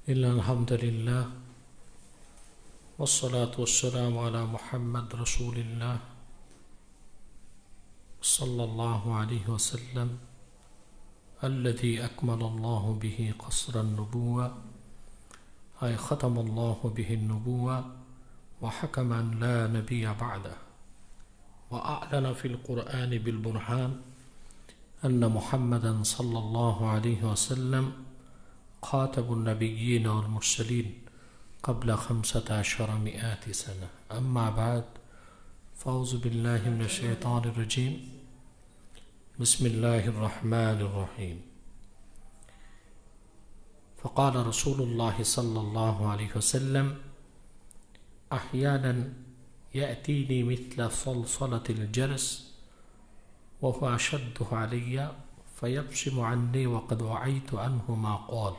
الحمد لله والصلاة والسلام على محمد رسول الله صلى الله عليه وسلم الذي أكمل الله به قصر النبوة أي ختم الله به النبوة وحكم أن لا نبي بعده وأعلن في القرآن بالبرهان أن محمدا صلى الله عليه وسلم خاتم النبيين والمرسلين قبل 1500 سنة. أما بعد فأعوذ بالله من الشيطان الرجيم بسم الله الرحمن الرحيم. فقال رسول الله صلى الله عليه وسلم أحيانا يأتيني مثل صلصلة الجرس وهو أشده علي فيبصم عني وقد وعيت عنه ما قال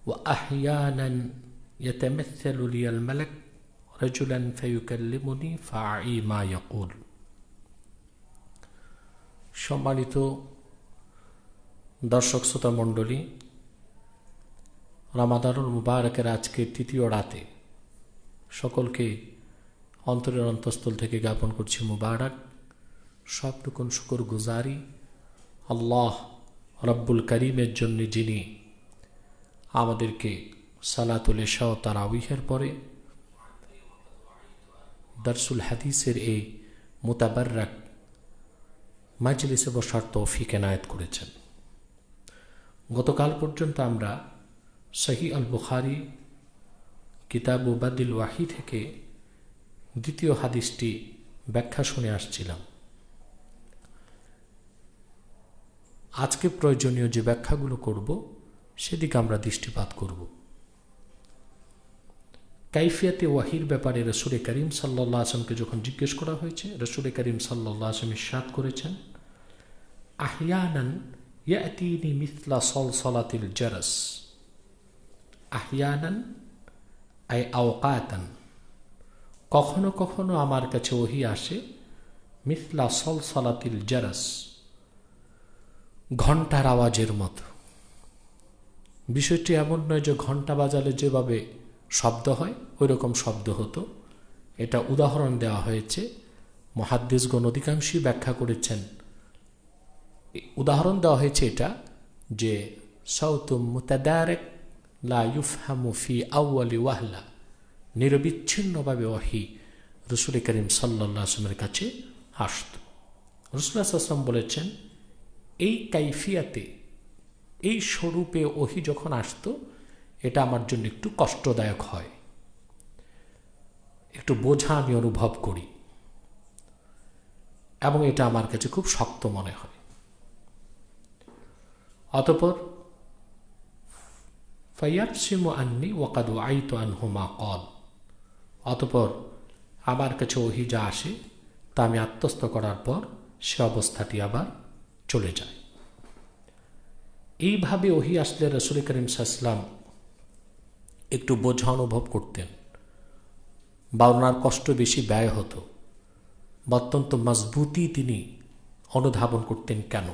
وأحيانا يتمثل لي الملك رجلا فيكلمني فأعي ما يقول. সম্মানিত দর্শক শ্রোতা মণ্ডলী, রমাদানুল মুবারকের আজকের তৃতীয় রাতে সকলকে অন্তরের অন্তঃস্থল থেকে জ্ঞাপন করছি মুবারক। সবটুকুন শুকর গুজারি আল্লাহ রব্বুল করিমের জন্য, যিনি আমাদেরকে সালাতুল ইশা ও তারাউইহের পরে দারসুল হাদিসের এই মুতাবাররাক মাজলিসে বসার তৌফিক এনায়েত করেছেন। গতকাল পর্যন্ত আমরা সহিহ আল বুখারী কিতাব বাদিল ওয়াহি থেকে দ্বিতীয় হাদিসটি ব্যাখ্যা শুনে আসছিলাম। আজকে প্রয়োজনীয় যে ব্যাখ্যাগুলো করব সেদিকে আমরা দৃষ্টিপাত করব। কাইফিয়াতে ওয়াহির ব্যাপারে রাসূল করিম সাল্লাল্লাহু আলাইহি ওয়াসাল্লামকে যখন জিজ্ঞেস করা হয়েছে, রাসূল করিম সাল্লাল্লাহু আলাইহি ওয়াসাল্লাম ইরশাদ করেছেন, আহইয়ানান ইয়াতিনি মিথলা সলসলাতিল জারস। আহইয়ানান আই আওকাতান, কখনো কখনো আমার কাছে ওহী আসে মিথলা সলসলাতিল জারস, ঘণ্টার আওয়াজের মতো। বিষয়টি এমন নয় যে ঘণ্টা বাজালে যেভাবে শব্দ হয় ওই রকম শব্দ হতো। এটা উদাহরণ দেওয়া হয়েছে, মুহাদ্দিসগণ অধিকাংশই ব্যাখ্যা করেছেন। উদাহরণ দেওয়া হয়েছে এটা যে সাউতুম মুতাদারিক লা ইউফহামু ফি আউয়ালি ওয়াহলা, নিরবিচ্ছিন্নভাবে ওহী রাসূল করিম সাল্লাল্লাহু আলাইহি ওয়াসাল্লামের কাছে আসত। রাসূলুল্লাহ সাল্লাল্লাহু আলাইহি ওয়াসাল্লাম বলেছেন, এই কাইফিয়াতে, এই স্বরূপে ওহী যখন আসত, এটা আমার জন্য একটু কষ্টদায়ক হয়, একটু বোঝা আমি অনুভব করি এবং এটা আমার কাছে খুব শক্ত মনে হয়। অতঃপর ফায়াবসিমু আন্নি ওয়াকাদ ওয়াইতু আনহু মা ক্বাল, অতঃপর আমার কাছে ওহী যা আসে তা আমি আত্মস্থ করার পর সে অবস্থাটি আবার চলে যায়। এইভাবে ওহী আসলে রাসূল করিম সাল্লাল্লাহু আলাইহি ওয়াসাল্লাম একটু বোঝা অনুভব করতেন বা ওনার কষ্ট বেশি ব্যয় হতো বা অত্যন্ত মজবুতি তিনি অনুধাবন করতেন। কেন?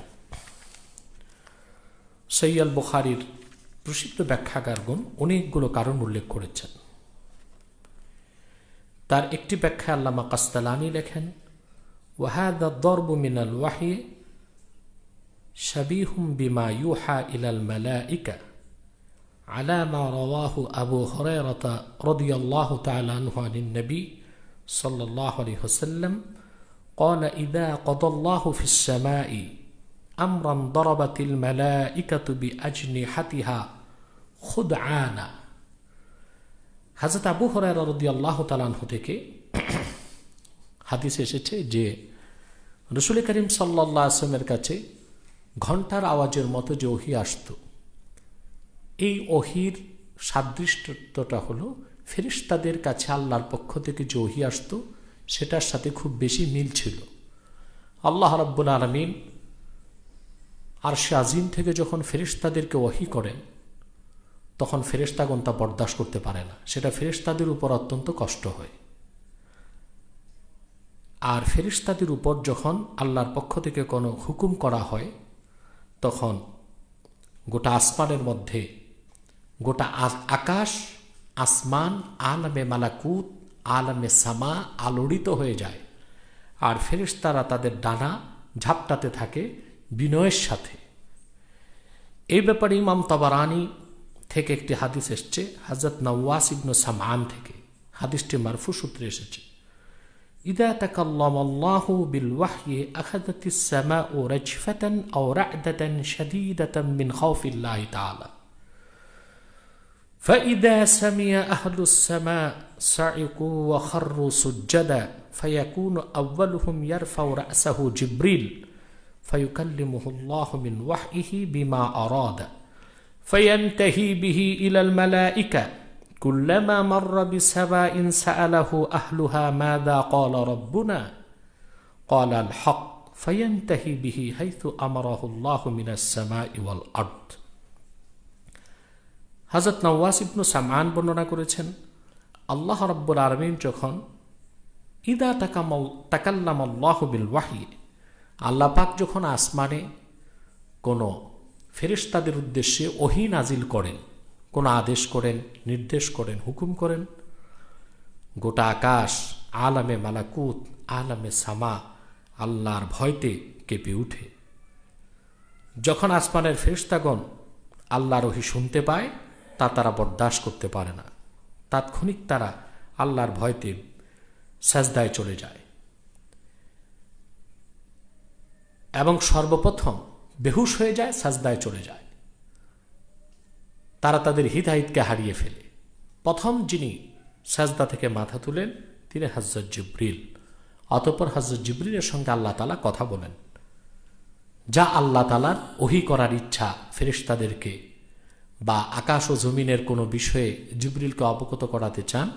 সহিহ আল বুখারীর প্রসিদ্ধ ব্যাখ্যাকারগণ অনেকগুলো কারণ উল্লেখ করেছেন। তার একটি ব্যাখ্যা আল্লামা কাসতালানী লেখেন, ওয়াহাদা দরবু মিনাল ওয়াহি শাবিহুম বিমা ইউহা ইলাল মালাইকা আলা মা রাওয়াহু আবু হুরায়রা রাদিয়াল্লাহু তাআলা আনহু আনিন নবী সাল্লাল্লাহু আলাইহি ওয়াসাল্লাম قال إذا قضى الله في السماء أمرا ضربت الملائكة بأجنحتها خدعانا। হযরত আবু হুরায়রা রাদিয়াল্লাহু তাআলা আনহু থেকে হাদিসে এসেছে যে রাসূল করিম সাল্লাল্লাহু আলাইহি ওয়াসাল্লামের কাছে ঘণ্টার আওয়াজের মতো যে ওহী আসত, এই ওহীর সাদৃশ্যতা হলো ফেরেশতাদের কাছে আল্লাহর পক্ষ থেকে যে ওহী আসত সেটার সাথে খুব বেশি মিল ছিল। আল্লাহ রাব্বুল আলামিন আরশে আজিম থেকে যখন ফেরেশতাদেরকে ওহী করেন তখন ফেরেশতাগণ তা বরদাস্ত করতে পারে না, সেটা ফেরেশতাদের উপর অত্যন্ত কষ্ট হয়। আর ফেরেশতাদের উপর যখন আল্লাহর পক্ষ থেকে কোনো হুকুম করা হয় তখন গোটা আসমানের মধ্যে গোটা আকাশ, আসমান, আলমে মালাকুত, আলমে সামা আলোড়িত হয়ে যায়, আর ফেরেশতারা তাদের ডানা ঝাপটাতে থাকে বিনয়ের সাথে। এই ব্যাপারে ইমাম তাবারানী থেকে একটি হাদিস এসছে হযরত নওয়াস ইবনে সামআন থেকে। হাদিসটি মারফু সূত্রে এসেছে, ইদা তাকাল্লামাল্লাহু বিল ওয়াহয়ি আখাযাতিস সামাউ রাজফাতান আও রা'দাতান শাদীদাতান মিন খাউফিল্লাহি তাআলা فإذا سمع أهل السماء صعقوا وخروا سجدا فيكون أولهم يرفع رأسه جبريل فيكلمه الله من وحيه بما أراد فينتهي به إلى الملائكة كلما مر بسماء سأله أهلها ماذا قال ربنا قال الحق فينتهي به حيث أمره الله من السماء والأرض। হযরত নওয়াস ইবনে সামআন বর্ণনা করেছেন, আল্লাহ রাব্বুল আলামিন যখন ইদা তাকাল্লামাল্লাহু বিল ওয়াহয়ি, আল্লাহ পাক যখন আসমানে কোনো ফেরেশতাদের উদ্দেশ্যে ওহী নাজিল করেন, কোনো আদেশ করেন, নির্দেশ করেন, হুকুম করেন, গোটা আকাশ, আলামে মালাকুত, আলামে সামা আল্লাহর ভয়তে কেঁপে উঠে। যখন আসমানের ফেরেশতাগণ আল্লাহর ওহী শুনতে পায়, তা তারা বরদাস্ত করতে পারে না। তাৎক্ষণিক তারা আল্লাহর ভয়তে সাজদায় চলে যায় এবং সর্বপ্রথম বেহুশ হয়ে যায়, সাজদায় চলে যায়। তারা তাদের হিদায়াতকে হারিয়ে ফেলে। প্রথম যিনি সাজদা থেকে মাথা তুলেন তিনি হযরত জিবরিল। অতঃপর হযরত জিবরিলের সঙ্গে আল্লাহ তাআলা কথা বলেন, যা আল্লাহ তাআলার ওহী করার ইচ্ছা ফেরেশতাদেরকে বা আকাশ ও জমিনের কোনো বিষয়ে জিবরিলকে অবগত করাতে চান,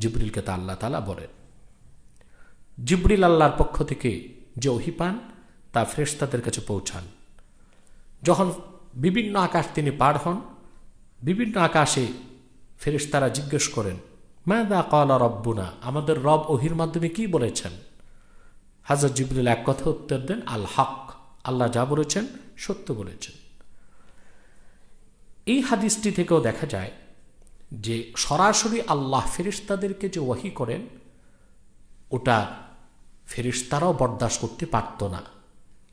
জিবরিলকে তা আল্লাহ তাআলা বলেন। জিবরিল আল্লাহর পক্ষ থেকে যে ওহী পান তা ফেরেশতাদের কাছে পৌঁছান। যখন বিভিন্ন আকাশ তিনি পার হন, বিভিন্ন আকাশে ফেরেশতারা জিজ্ঞেস করেন, মাযা ক্বালা রাব্বুনা, আমাদের রব ওহীর মাধ্যমে কি বলেছেন? হযরত জিবরিল এক কথা উত্তর দেন, আল হক, আল্লাহ যা বলেছেন সত্য বলেছেন। এই হাদিসটি থেকেও দেখা যায় যে সরাসরি আল্লাহ ফেরেশতাদেরকে যে ওহী করেন ওটা ফেরেশতারাও বরদাস্ত করতে পারত না।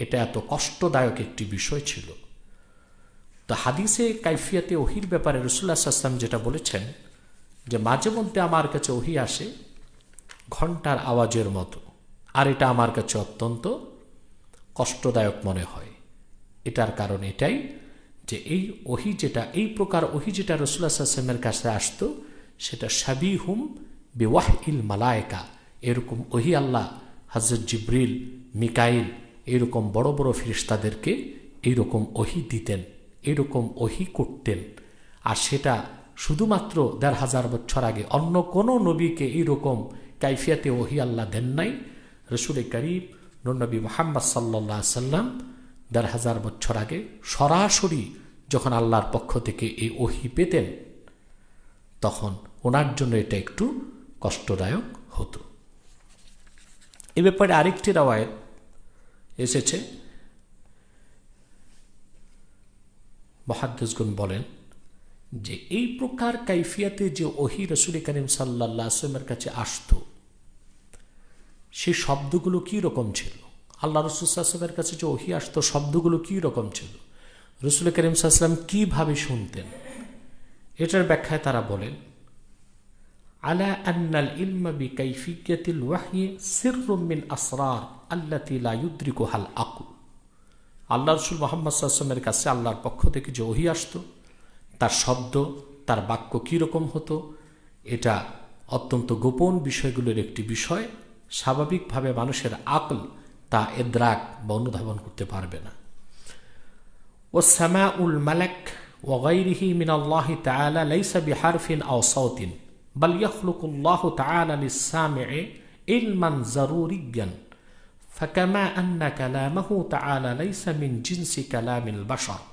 এটা এত কষ্টদায়ক একটি বিষয় ছিল। তো হাদিসে কাইফিয়াতে ওহীর ব্যাপারে রাসূলুল্লাহ সাল্লাল্লাহু আলাইহি ওয়াসাল্লাম যেটা বলেছেন যে মাঝে মধ্যে আমার কাছে ওহী আসে ঘন্টার আওয়াজের মতো, আর এটা আমার কাছে অত্যন্ত কষ্টদায়ক মনে হয়। এটার কারণ এটাই যে এই ওহী যেটা, এই প্রকার ওহী যেটা রাসূলুল্লাহ সাল্লাল্লাহু আলাইহি ওয়াসাল্লামের কাছে আসতো সেটা শাবিহুম বিওয়াহইল মালায়েকা, এরকম ওহী আল্লাহ হযরত জিবরিল, মিকাইল এরকম বড় বড় ফেরেশতাদেরকে এইরকম ওহী দিতেন, এরকম ওহী করতেন। আর সেটা শুধুমাত্র ১৫০০ বছর আগে অন্য কোনো নবীকে এইরকম কাইফিয়াতে ওহী আল্লাহ দেন নাই। রাসূল করিম নবী মুহাম্মদ সাল্লাল্লাহু আলাইহি সাল্লাম ১৫০০ বছর আগে সরাসরি যখন আল্লাহর পক্ষ থেকে এই ওহী পেতেন তখন ওনার জন্য এটা একটু কষ্টদায়ক হতো। এ ব্যাপারে আরেকটি রওয়ায়াত এসেছে, মুহাদ্দিসগণ বলেন যে এই প্রকার কাইফিয়াতে যে ওহী রাসূল করিম সাল্লাল্লাহু আলাইহি ওয়াসাল্লামের কাছে আসতো সেই শব্দগুলো কি রকম ছিল, আল্লাহ রাসূল সাল্লাল্লাহু আলাইহি ওয়াসাল্লামের কাছে যে ওহী আসতো শব্দগুলো কি রকম ছিল, রাসূল করিম সাল্লাল্লাহু আলাইহি ওয়াসাল্লাম কিভাবে শুনতেন, এটার ব্যাখ্যায় তারা বলেন, আলা আন্নাল ইলমা বিকাইফিয়াতিল ওয়াহয়ি সিররুম মিন আসরার আল্লাতী লা ইউদরিকুহাল আকল। আল্লাহ রাসূল মুহাম্মদ সাল্লাল্লাহু আলাইহি ওয়াসাল্লামের কাছে আল্লাহর পক্ষ থেকে যে ওহী আসতো তার শব্দ, তার বাক্য কী রকম হতো, এটা অত্যন্ত গোপন বিষয়গুলোর একটি বিষয়। স্বাভাবিকভাবে মানুষের আকল তা ইদরাক বা অনুধাবন করতে পারবে না। ওয়াসসামাউল মালাক ওয়া গায়রিহি মিনাল্লাহি তাআলা লাইসা বিহারফিন আও সাওতিন বাল ইয়াখলুকুল্লাহু তাআলা লিস-সামি'i ইলমান যারুরিয়্যান ফাকামা আন্না কালামাহু তাআলা লাইসা মিন জিনসি কালামিল বাশার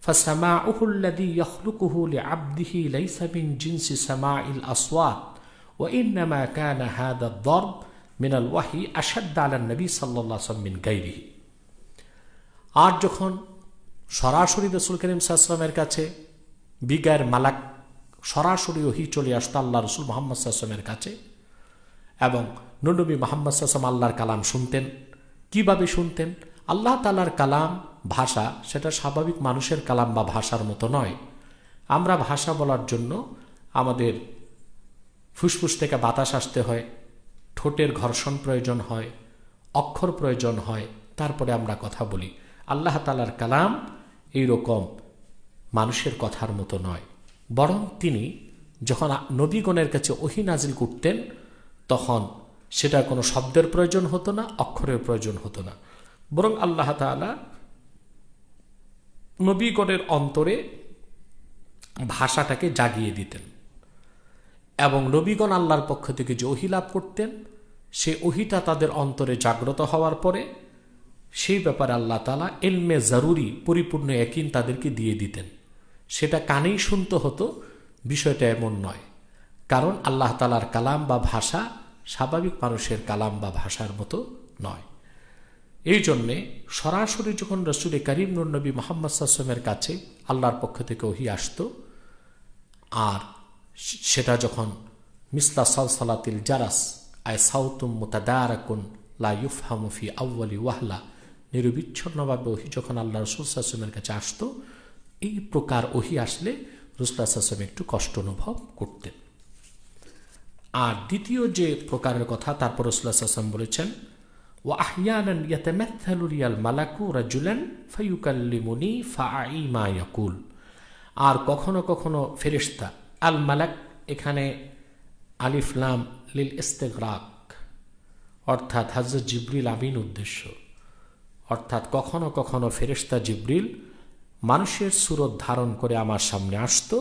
فسماعه الذي يخلقه لعبده ليس من جنس سماع الأصوات وإنما كان هذا الضرب من الوحي أشد على النبي صلى الله عليه وسلم من غيره। আর যখন সরাসরি রাসূল করিম সাল্লাল্লাহু আলাইহি ওয়াসাল্লামের কাছে বিগায়ের মালাক সরাসরি ওহী চলে আসতো আল্লাহ রসুল মুহাম্মদ সাল্লাল্লাহু আলাইহি ওয়াসাল্লামের কাছে, এবং নবী মুহাম্মদ সাল্লাল্লাহু আলাইহি ওয়াসাল্লাম আল্লাহর কালাম শুনতেন। কিভাবে শুনতেন? আল্লাহ তাআলার কালাম, ভাষা, সেটা স্বাভাবিক মানুষের কালাম বা ভাষার মতো নয়। আমরা ভাষা বলার জন্য আমাদের ফুসফুস থেকে বাতাস আসতে হয়, ঠোঁটের ঘর্ষণ প্রয়োজন হয়, অক্ষর প্রয়োজন হয়, তারপরে আমরা কথা বলি। আল্লাহ তাআলার কালাম এইরকম মানুষের কথার মতো নয়, বরং তিনি যখন নবীগণের কাছে ওহী নাজিল করতেন তখন সেটা কোনো শব্দের প্রয়োজন হতো না, অক্ষরের প্রয়োজন হতো না, বরং আল্লাহ তাআলা নবীগণের অন্তরে ভাষাটাকে জাগিয়ে দিতেন, এবং নবীগণ আল্লাহর পক্ষ থেকে যে ওহী লাভ করতেন সে ওহীটা তাদের অন্তরে জাগ্রত হওয়ার পরে সেই ব্যাপারে আল্লাহ তাআলা ইলমে জরুরি, পরিপূর্ণ ইয়াকিন তাদেরকে দিয়ে দিতেন। সেটা কানেই শুনতে হতো, বিষয়টা এমন নয়, কারণ আল্লাহ তাআলার কালাম বা ভাষা স্বাভাবিক মানুষের কালাম বা ভাষার মতো নয়। এই জন্যে সরাসরি যখন রসুল করিম নূর নবী মুহাম্মদ সাল্লাল্লাহু আলাইহি ওয়াসাল্লামের কাছে আল্লাহর পক্ষ থেকে ওহী আসতো, আর সেটা যখন মিসলা সালসালাতিল জারাস আয় সাউতুম মুতাদারাকুন লা ইউফহামু ফি আউয়ালি ওয়াহলা, নিরবিচ্ছিন্নভাবে ওহী যখন আল্লাহ রাসূল সাল্লাল্লাহু আলাইহি ওয়াসাল্লামের কাছে আসতো, এই প্রকার ওহী আসলে রাসূলুল্লাহ সাল্লাল্লাহু আলাইহি ওয়াসাল্লাম একটু কষ্ট অনুভব করতেন। আর দ্বিতীয় যে প্রকারের কথা তারপর রাসূলুল্লাহ সাল্লাল্লাহু আলাইহি ওয়াসাল্লাম বলেছেন, ওয়া আহইয়ানান ইয়াতামাত্থালু লিয়াল মালাকু রাজুলান ফায়ুকাল্লিমুনি ফাআই মা ইয়াকুল। আর কখনো কখনো ফেরেশতা, আল মালাক এখানে আলিফ লাম লিল ইস্তিগরাক, অর্থাৎ হযরত জিবরিল আমিন উদ্দেশ্য, অর্থাৎ কখনো কখনো ফেরেশতা জিবরিল মানুষের সুরত ধারণ করে আমার সামনে আসতো,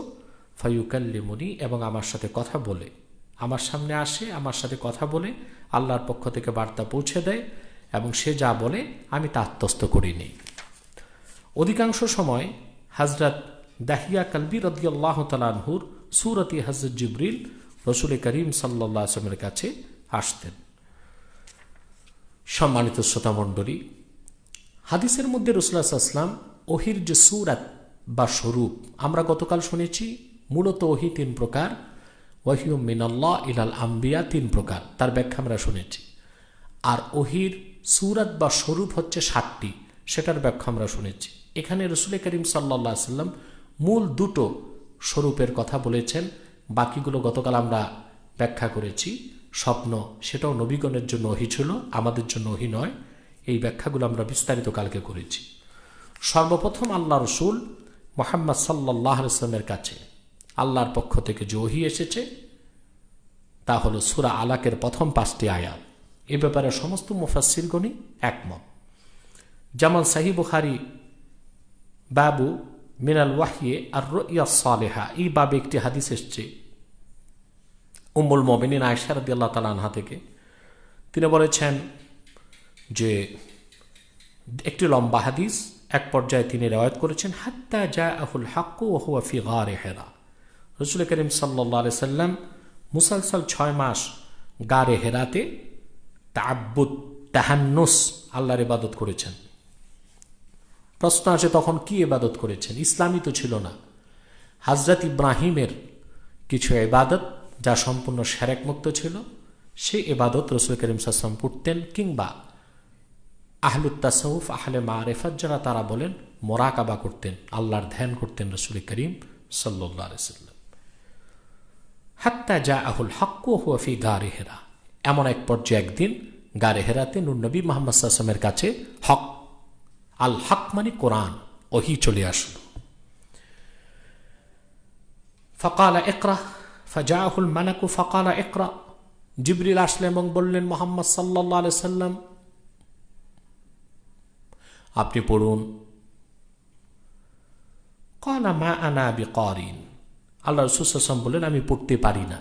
ফায়ুকাল্লিমুনি, এবং আমার সাথে কথা বলে, আমার সামনে আসে, আমার সাথে কথা বলে আল্লাহর পক্ষ থেকে বার্তা পৌঁছে দেয়, এবং সে যা বলে আমি তা আত্মস্থ করি নিই। অধিকাংশ সময় হযরত দাহিয়া কালবি রাদিয়াল্লাহু তাআলা আনহুর সূরতে হযরত জিবরিল রাসূল করিম সাল্লাল্লাহু আলাইহি ওয়াসাল্লামের কাছে আসতেন। সম্মানিত শ্রোতামণ্ডলী, হাদিসের মধ্যে রাসূলুল্লাহ সাল্লাল্লাহু আলাইহি ওয়াসাল্লাম ওহীর যে সূরাত বা স্বরূপ আমরা গতকাল শুনেছি, মূলত ওহী তিন প্রকার, ওয়াহিয়ুম মিনাল্লাহ ইলাল আম্বিয়া তিন প্রকার, তার ব্যাখ্যা আমরা শুনেছি। আর ওহীর সূরাত বা স্বরূপ হচ্ছে 7টি, সেটার ব্যাখ্যা আমরা শুনেছি। এখানে রাসূল করিম সাল্লাল্লাহু আলাইহি ওয়াসাল্লাম মূল দুটো স্বরূপের কথা বলেছেন, বাকিগুলো গতকাল আমরা ব্যাখ্যা করেছি। স্বপ্ন, সেটাও নবীগণের জন্য ওহী ছিল, আমাদের জন্য ওহী নয়। এই ব্যাখ্যাগুলো আমরা বিস্তারিত কালকে করেছি। সর্বপ্রথম আল্লাহ রসুল মুহাম্মদ সাল্লাল্লাহু আলাইহি ওয়াসাল্লামের কাছে আল্লাহর পক্ষ থেকে যে ওহী এসেছে তা হলো সূরা আলাকের প্রথম 5টি আয়াত। এ ব্যাপারে সমস্ত মুফাসসিরগণই একমত। যেমন সহিহ বুখারী বাবু মিনাল ওয়াহয়ি আর রুইয়া সালেহা, এই বাবে একটি হাদিস এসেছে উম্মুল মুমিনিন আয়েশা রাদিয়াল্লাহু তাআলা আনহা থেকে। তিনি বলেছেন যে একটি লম্বা হাদিস, এক পর্যায়ে তিনি রিওয়ায়াত করেছেন, হাত্তা জাআহুল হাক্কু ওয়া হুয়া ফি গারে হিরা। রাসূল করিম সাল্লাল্লাহু আলাইহি সাল্লাম মুসালসাল 6 মাস গারে হেরাতে তাআব্বুদ, তাহান্নুস, আল্লাহর ইবাদত করেছেন। প্রশ্ন আসে তখন কি ইবাদত করেছেন? ইসলামই তো ছিল না। হযরত ইব্রাহিমের কিছু ইবাদত যা সম্পূর্ণ শিরক মুক্ত ছিল, সেই ইবাদত রাসূল করিম সাল্লাল্লাহু আলাইহি ওয়াসাল্লাম করতেন, কিংবা আহলুত তাসাউফ, আহলে মারিফাত যারা, তারা বলেন মোরাকাবা করতেন, আল্লাহর ধ্যান করতেন রাসূল করিম সাল্লাল্লাহু আলাইহি ওয়াসাল্লাম। হাত্তা জাআহুল হাক্কু ওয়া হুয়া ফি গারে হিরা, এমন এক পর্যায়ে একদিন গারে হেরাতে নূর নবী মুহাম্মদ সাল্লাল্লাহু আলাইহি ওয়াসাল্লামের কাছে হক, আল হক মানে কোরআন, ওহী চলে আসলো। ফাকালা ইকরা, ফাজাআহুল মালাকু ফাকালা ইকরা, জিবরিল আসলেন এবং বললেন মুহাম্মদ সাল্লাল্লাহু আলাইহি ওয়াসাল্লাম আপনি পড়ুন। ক্বালা মা আনা বিকারিন, আল্লাহ রাসূল সাল্লাল্লাহু আলাইহি ওয়াসাল্লাম বললেন আমি পড়তে পারি না।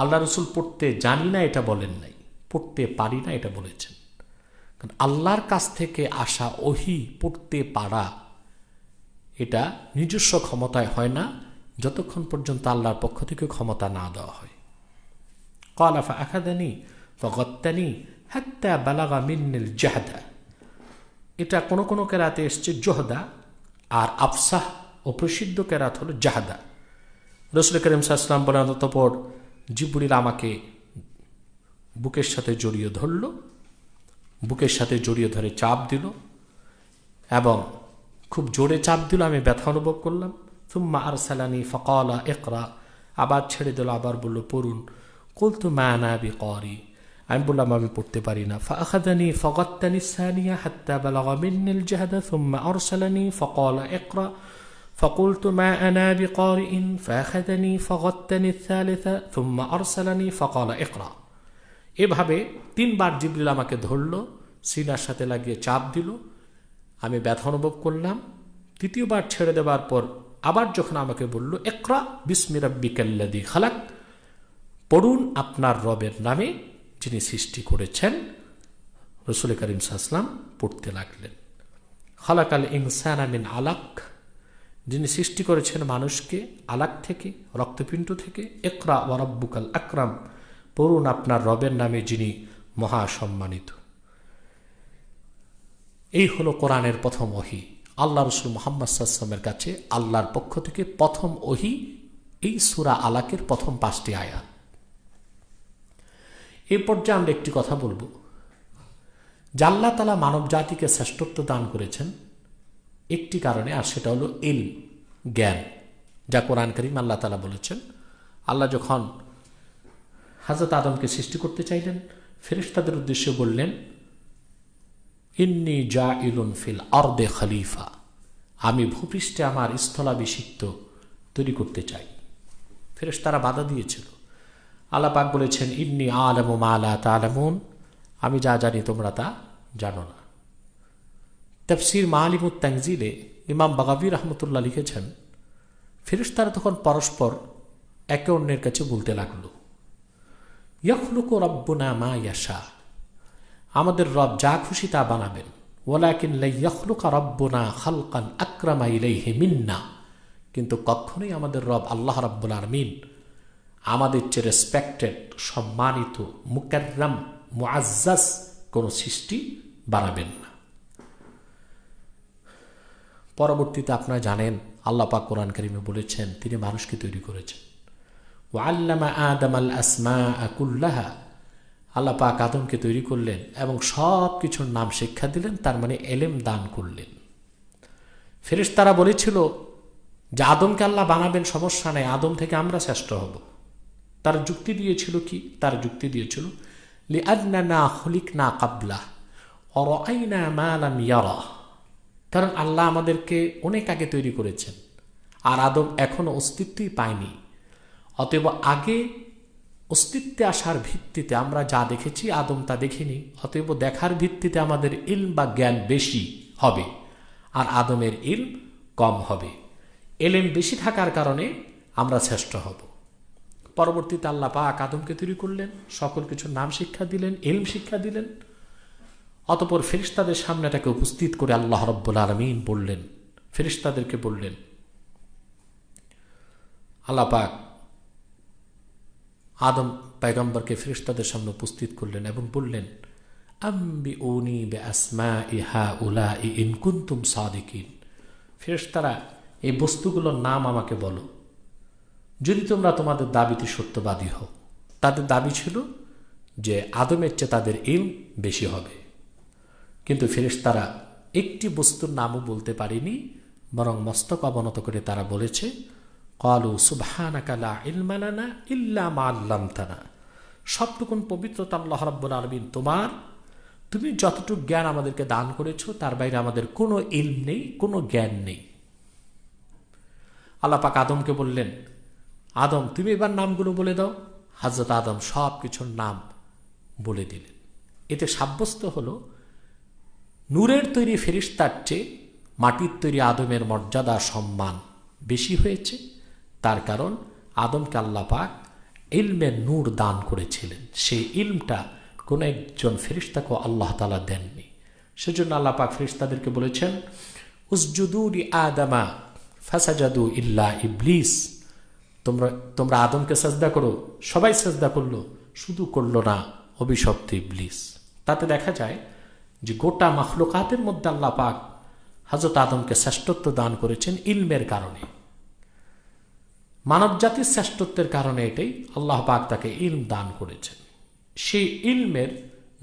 আল্লাহ রাসূল পড়তে জানি না এটা বলেন নাই, পড়তে পারি না এটা বলেছেন। কারণ আল্লাহর কাছ থেকে আসা ওহী পড়তে পারা এটা নিজস্ব ক্ষমতায় হয় না, যতক্ষণ পর্যন্ত আল্লাহর পক্ষ থেকে ক্ষমতা না দেওয়া হয়। ক্বালা ফাআখাযানি ফাগাত্তানি হাত্তা বালাগা মিন্নিল জাহদা, এটা কোন কোন কেরাতে এসছে জহদা, আর আফসাহ ও প্রসিদ্ধ কেরাত হলো জাহাদা। রাসূল করিম সাল্লাল্লাহু আলাইহি ওয়াসাল্লাম বলেন, অতঃপর জিবরিল আমাকে বুকের সাথে জড়িয়ে ধরল, বুকের সাথে জড়িয়ে ধরে চাপ দিল এবং খুব জোরে চাপ দিল, আমি ব্যথা অনুভব করলাম। সুম্মা আরসালানি ফাকালা ইকরা, আবার ছেড়ে দিল, আবার বলল পড়ুন। কুলতু মা আনা বিকারি, আমি বললাম আমি পড়তে পারি না। ফাআখাযানি ফাগাত্তানি সানিয়া হাত্তা বালাগা মিন্নিল জাহদা সুম্মা আরসালানি ফাকালা ইকরা ফাকুলতু মা আনা বিকারিইন ফাআখাযানি ফাগাত্তানি সালিসা সুম্মা আরসালানি ফাকালা ইকরা। এভাবে তিনবার জিবরিল আমাকে ধরল, সিনার সাথে লাগিয়ে চাপ দিল, আমি ব্যথা অনুভব করলাম। তৃতীয়বার ছেড়ে দেওয়ার পর আবার যখন আমাকে বলল ইকরা বিসমি রাব্বিকাল্লাযী খালাক, পড়ুন আপনার রবের নামে যিনি সৃষ্টি করেছেন, রাসূল করিম সাল্লাল্লাহু আলাইহি ওয়াসাল্লাম পড়তে লাগলেন। খালাকাল ইনসানা মিন আলাক, যিনি সৃষ্টি করেছেন মানুষকে আলাক থেকে, রক্তপিণ্ড থেকে। ইকরা ওয়া রাব্বুকাল আকরাম, পড়ুন আপনার রবের নামে যিনি মহাসম্মানিত। এই হলো কোরআনের প্রথম ওহী। আল্লাহ রাসূল মুহাম্মদ সাল্লাল্লাহু আলাইহি ওয়াসাল্লামের কাছে আল্লাহর পক্ষ থেকে প্রথম ওহী এই সূরা আলাকের প্রথম 5টি আয়াত। এই পর্যায়ে আমরা একটি কথা বলবো যে আল্লাহ তাআলা মানব জাতিকে শ্রেষ্ঠত্ব দান করেছেন একটি কারণে, আর সেটা হলো ইলম, জ্ঞান, যা কোরআন কারীম আল্লাহ তাআলা বলেছেন। আল্লাহ যখন হযরত আদমকে সৃষ্টি করতে চাইলেন, ফেরেশতাদের উদ্দেশ্যে বললেন ইন্নী জাইলুন ফিল আরদে খলিফা, আমি ভূপৃষ্ঠে আমার স্থলাভিষিক্ত তৈরি করতে চাই। ফেরেশতারা বাধা দিয়েছিল। আল্লাহ পাক বলেছেন ইন্নী আ'লামু মা লা তা'লামুন, আমি যা জানি তোমরা তা জানো না। তাফসীর মাআলিমুত তানজিলে ইমাম বাগাবী রাহমাতুল্লাহ লিখেছেন, ফেরেশতারা তখন পরস্পর একে অন্যের কাছে বলতে লাগলো ইয়াখলুকু রাব্বুনা মা ইয়াশা, আমাদের রব যা খুশি তা বানাবেন। ওয়ালাকিন লা ইয়াখলুকা রাব্বুনা খালকান আকরামা ইলাইহি মিন্না, কিন্তু কখনোই আমাদের রব আল্লাহ রাব্বুল আলামিন আমাদের চেয়ে রেসপেক্টেড, সম্মানিত, মুকাররম, মুআজ্জাজ কোন সৃষ্টি বানাবেন না। পরবর্তীতে আপনারা জানেন আল্লাহ পাক কোরআন কারীমে বলেছেন তিনি মানুষকে তৈরি করেছেন। ওয়াল্লামা আদামাল আসমাআ কুল্লাহা, আল্লাহ পাক আদমকে তৈরি করলেন এবং সব কিছুর নাম শিক্ষা দিলেন, তার মানে এলেম দান করলেন। ফেরেশতারা বলেছিল যে আদমকে আল্লাহ বানাবেন, সমস্যা নেই, আদম থেকে আমরা শ্রেষ্ঠ হব। তার যুক্তি দিয়েছিল কি? তার যুক্তি দিয়েছিল লিআন্নানা খুলিকনা ক্বাবলা ওয়া রাআইনা মা লাম ইয়ারা, কারণ আল্লাহ আমাদেরকে অনেক আগে তৈরি করেছেন আর আদম এখনো অস্তিত্বই পায়নি। অতএব আগে অস্তিত্বে আসার ভিত্তিতে আমরা যা দেখেছি আদম তা দেখিনি, অতএব দেখার ভিত্তিতে আমাদের ইলম বা জ্ঞান বেশি হবে আর আদমের ইলম কম হবে। এলেম বেশি থাকার কারণে আমরা শ্রেষ্ঠ হব। পরবর্তীতে আল্লাহ পাক আদমকে তৈরি করলেন, সকল কিছুর নাম শিক্ষা দিলেন, ইলম শিক্ষা দিলেন। অতঃপর ফেরেশতাদের সামনে এটাকে উপস্থিত করে আল্লাহ রাব্বুল আলামিন বললেন, ফেরেশতাদেরকে বললেন, আল্লাহ পাক আদম পয়গম্বরকে ফেরেশতাদের সামনে উপস্থিত করলেন এবং বললেন আম্বিউনি বিআসমাই হাউলাই ইন কুনতুম সাদিকিন, ফেরেশতারা এই বস্তুগুলোর নাম আমাকে বলো যদি তোমরা তোমাদের দাবিতে সত্যবাদী হও। তাদের দাবি ছিল যে আদমের চেয়ে তাদের ইলম বেশি হবে, কিন্তু ফেরেশতারা একটি বস্তুর নামও বলতে পারেনি, বরং মস্তক অবনত করে তারা বলেছে ক্বালু সুবহানাকা লা ইলমা লানা ইল্লা মা আল্লামতানা, সবটুকুন পবিত্রতা আল্লাহ রাব্বুল আলামিন তোমার, তুমি যতটুকু জ্ঞান আমাদেরকে দান করেছো তার বাইরে আমাদের কোনো ইলম নেই, কোনো জ্ঞান নেই। আল্লাহ পাক আদমকে বললেন, আদম তুমি এবার নামগুলো বলে দাও। হযরত আদম সব কিছুর নাম বলে দিলেন। এতে সাব্যস্ত হলো নূরের তৈরি ফেরেশতার চেয়ে মাটির তৈরি আদমের মর্যাদা সম্মান বেশি হয়েছে। তার কারণ আদমকে আল্লাহ পাক ইলমের নূর দান করেছিলেন, সেই ইলমটা কোন একজন ফেরেশতাকে আল্লাহ তাআলা দেননি। সেজন্য আল্লাহ পাক ফেরেশতাদেরকে বলেছেন উসজুদু লি আদামা ফাসাজাদু ইল্লা ইবলিস, তোমরা আদমকে সাজদা করো। সবাই সাজদা করলো, শুধু করলো না অভিশপ্ত ইবলিস। তাতে দেখা যায় যে গোটা মাখলুকাতের মধ্যে আল্লাহ পাক হযরত আদমকে শ্রেষ্ঠত্ব দান করেছেন ইলমের কারণে। মানব জাতির শ্রেষ্ঠত্বের কারণে এটাই, আল্লাহ পাক তাকে ইলম দান করেছেন। সেই ইলমের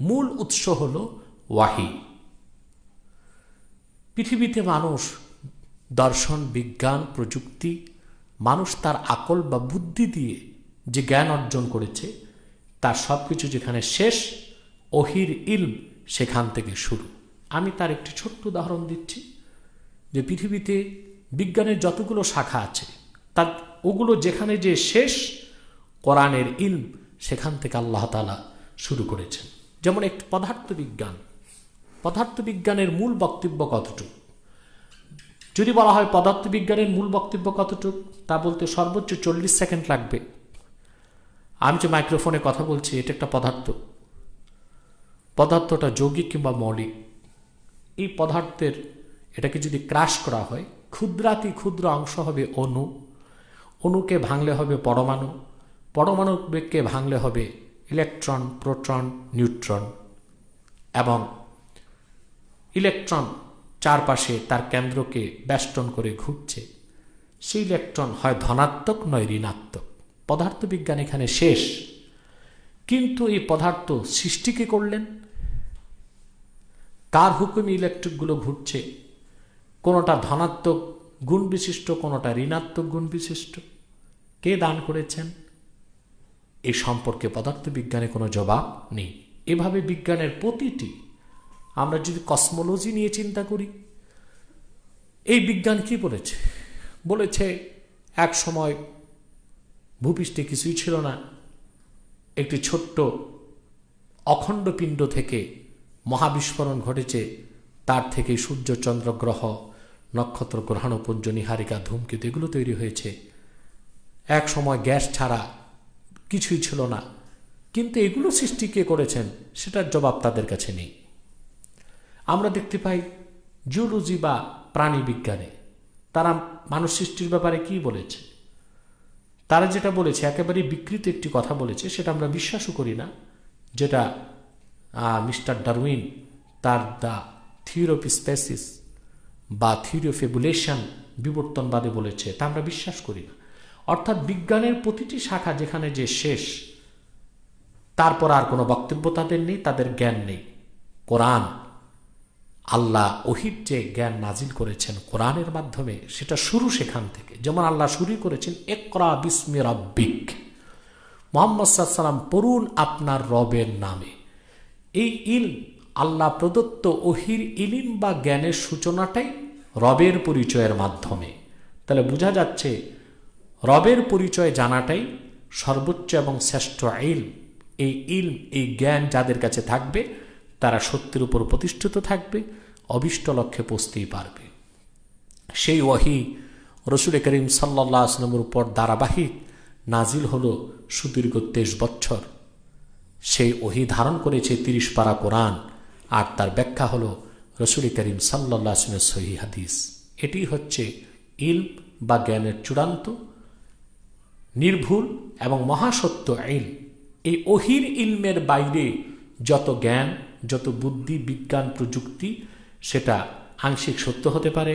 মূল উৎস হল ওয়াহি। পৃথিবীতে মানুষ দর্শন, বিজ্ঞান, প্রযুক্তি, মানুষ তার আকল বা বুদ্ধি দিয়ে যে জ্ঞান অর্জন করেছে, তার সবকিছু যেখানে শেষ, ওহির ইলম সেখান থেকে শুরু। আমি তার একটি ছোট্ট উদাহরণ দিচ্ছি, যে পৃথিবীতে বিজ্ঞানের যতগুলো শাখা আছে, তার ওগুলো যেখানে যে শেষ, কোরআনের ইলম সেখান থেকে আল্লাহ তাআলা শুরু করেছেন। যেমন একটি পদার্থবিজ্ঞানের মূল বক্তব্য কতটুকু? যদি বলা হয় পদার্থবিজ্ঞানের মূল বক্তব্য কতটুকু, তা বলতে সর্বোচ্চ 40 সেকেন্ড লাগবে। আমি যে মাইক্রোফোনে কথা বলছি, এটা একটা পদার্থটা যৌগিক কিংবা মৌলিক। এই পদার্থের এটাকে যদি ক্রাশ করা হয়, ক্ষুদ্রাতি ক্ষুদ্র অংশ হবে অণু, অণুকে ভাঙলে হবে পরমাণু, পরমাণুকে ভাঙলে হবে ইলেকট্রন, প্রোটন, নিউট্রন, এবং ইলেকট্রন চারপাশে তার কেন্দ্রকে বেষ্টন করে ঘুরছে। সেই ইলেকট্রন হয় ধনাত্মক নয় ঋণাত্মক। পদার্থবিজ্ঞান এখানে শেষ। কিন্তু এই পদার্থ সৃষ্টি কে করলেন? কার হুকুমে ইলেকট্রিকগুলো ঘুরছে? কোনোটা ধনাত্মক গুণ বিশিষ্ট, কোনোটা ঋণাত্মক গুণ বিশিষ্ট। কে দান করেছেন? এই সম্পর্কে পদার্থবিজ্ঞানে কোনো জবাব নেই। এভাবে বিজ্ঞানের প্রতিটি, আমরা যদি কসমোলজি নিয়ে চিন্তা করি, এই বিজ্ঞান কি বলেছে এক সময় ভূপৃষ্ঠে কিছুই ছিল না, একটি ছোট্ট অখণ্ড পিণ্ড থেকে মহাবিস্ফোরণ ঘটেছে, তার থেকে সূর্য, চন্দ্র, গ্রহ, নক্ষত্র, গ্রহাণুপুঞ্জ, নীহারিকা, ধূমকেতু এগুলো তৈরি হয়েছে। এক সময় গ্যাস ছাড়া কিছুই ছিল না। কিন্তু এগুলো সৃষ্টি কে করেছেন, সেটার জবাব তাদের কাছে নেই। আমরা দেখতে পাই জিওলজি বা প্রাণী বিজ্ঞানে তারা মানুষ সৃষ্টির ব্যাপারে কি বলেছে। তারা যেটা বলেছে একেবারে বিকৃত একটি কথা বলেছে, সেটা আমরা বিশ্বাসও করি না, যেটা মিস্টার ডারউইন তার দ্য থিওরি অফ স্পেসিস বা থিওরি অফ এভুলেশন বিবর্তনবাদে বলেছে, তা আমরা বিশ্বাস করি না। অর্থাৎ বিজ্ঞানের প্রতিটি শাখা যেখানে যে শেষ, তারপর আর কোনো বক্তব্য তাদের নেই, তাদের জ্ঞান নেই। কোরআন, আল্লাহ ওহীর যে জ্ঞান নাজিল করেছেন কোরআনের মাধ্যমে, সেটা শুরু সেখান থেকে। যেমন আল্লাহ শুরু করেছেন ইকরা বিসমি রাব্বিক, মুহাম্মদ সাল্লাল্লাহু আলাইহি ওয়াসাল্লাম পড়ুন আপনার রবের নামে। এই ইলম, আল্লাহ প্রদত্ত ওহীর ইলম বা জ্ঞানের সূচনাটাই রবের পরিচয়ের মাধ্যমে। তাহলে বোঝা যাচ্ছে রবের পরিচয় জানাটাই সর্বোচ্চ এবং শ্রেষ্ঠ ইলম। এই ইলম, এই জ্ঞান যাদের কাছে থাকবে, তারা সত্যের উপর প্রতিষ্ঠিত থাকবে, অভিষ্ট লক্ষ্যে পৌঁছতেই পারবে। সেই ওয়াহি রাসূল করিম সাল্লাল্লাহু আলাইহি ওয়াসাল্লামের উপর ধারাবাহিক নাজিল হলো সুদীর্ঘ 23 বছর। সেই ওহী ধারণ করেছে 30 পারা কোরআন, আর তার ব্যাখ্যা হলো রাসূল করিম সাল্লাল্লাহু আলাইহি ওয়াসাল্লামের সহিহ হাদিস। এটি হচ্ছে ইলম বা জ্ঞানের চূড়ান্ত, নির্ভুল এবং মহাসত্য ইলম। এই ওহীর ইলমের বাইরে যত জ্ঞান, যত বুদ্ধি, বিজ্ঞান, প্রযুক্তি, সেটা আংশিক সত্য হতে পারে,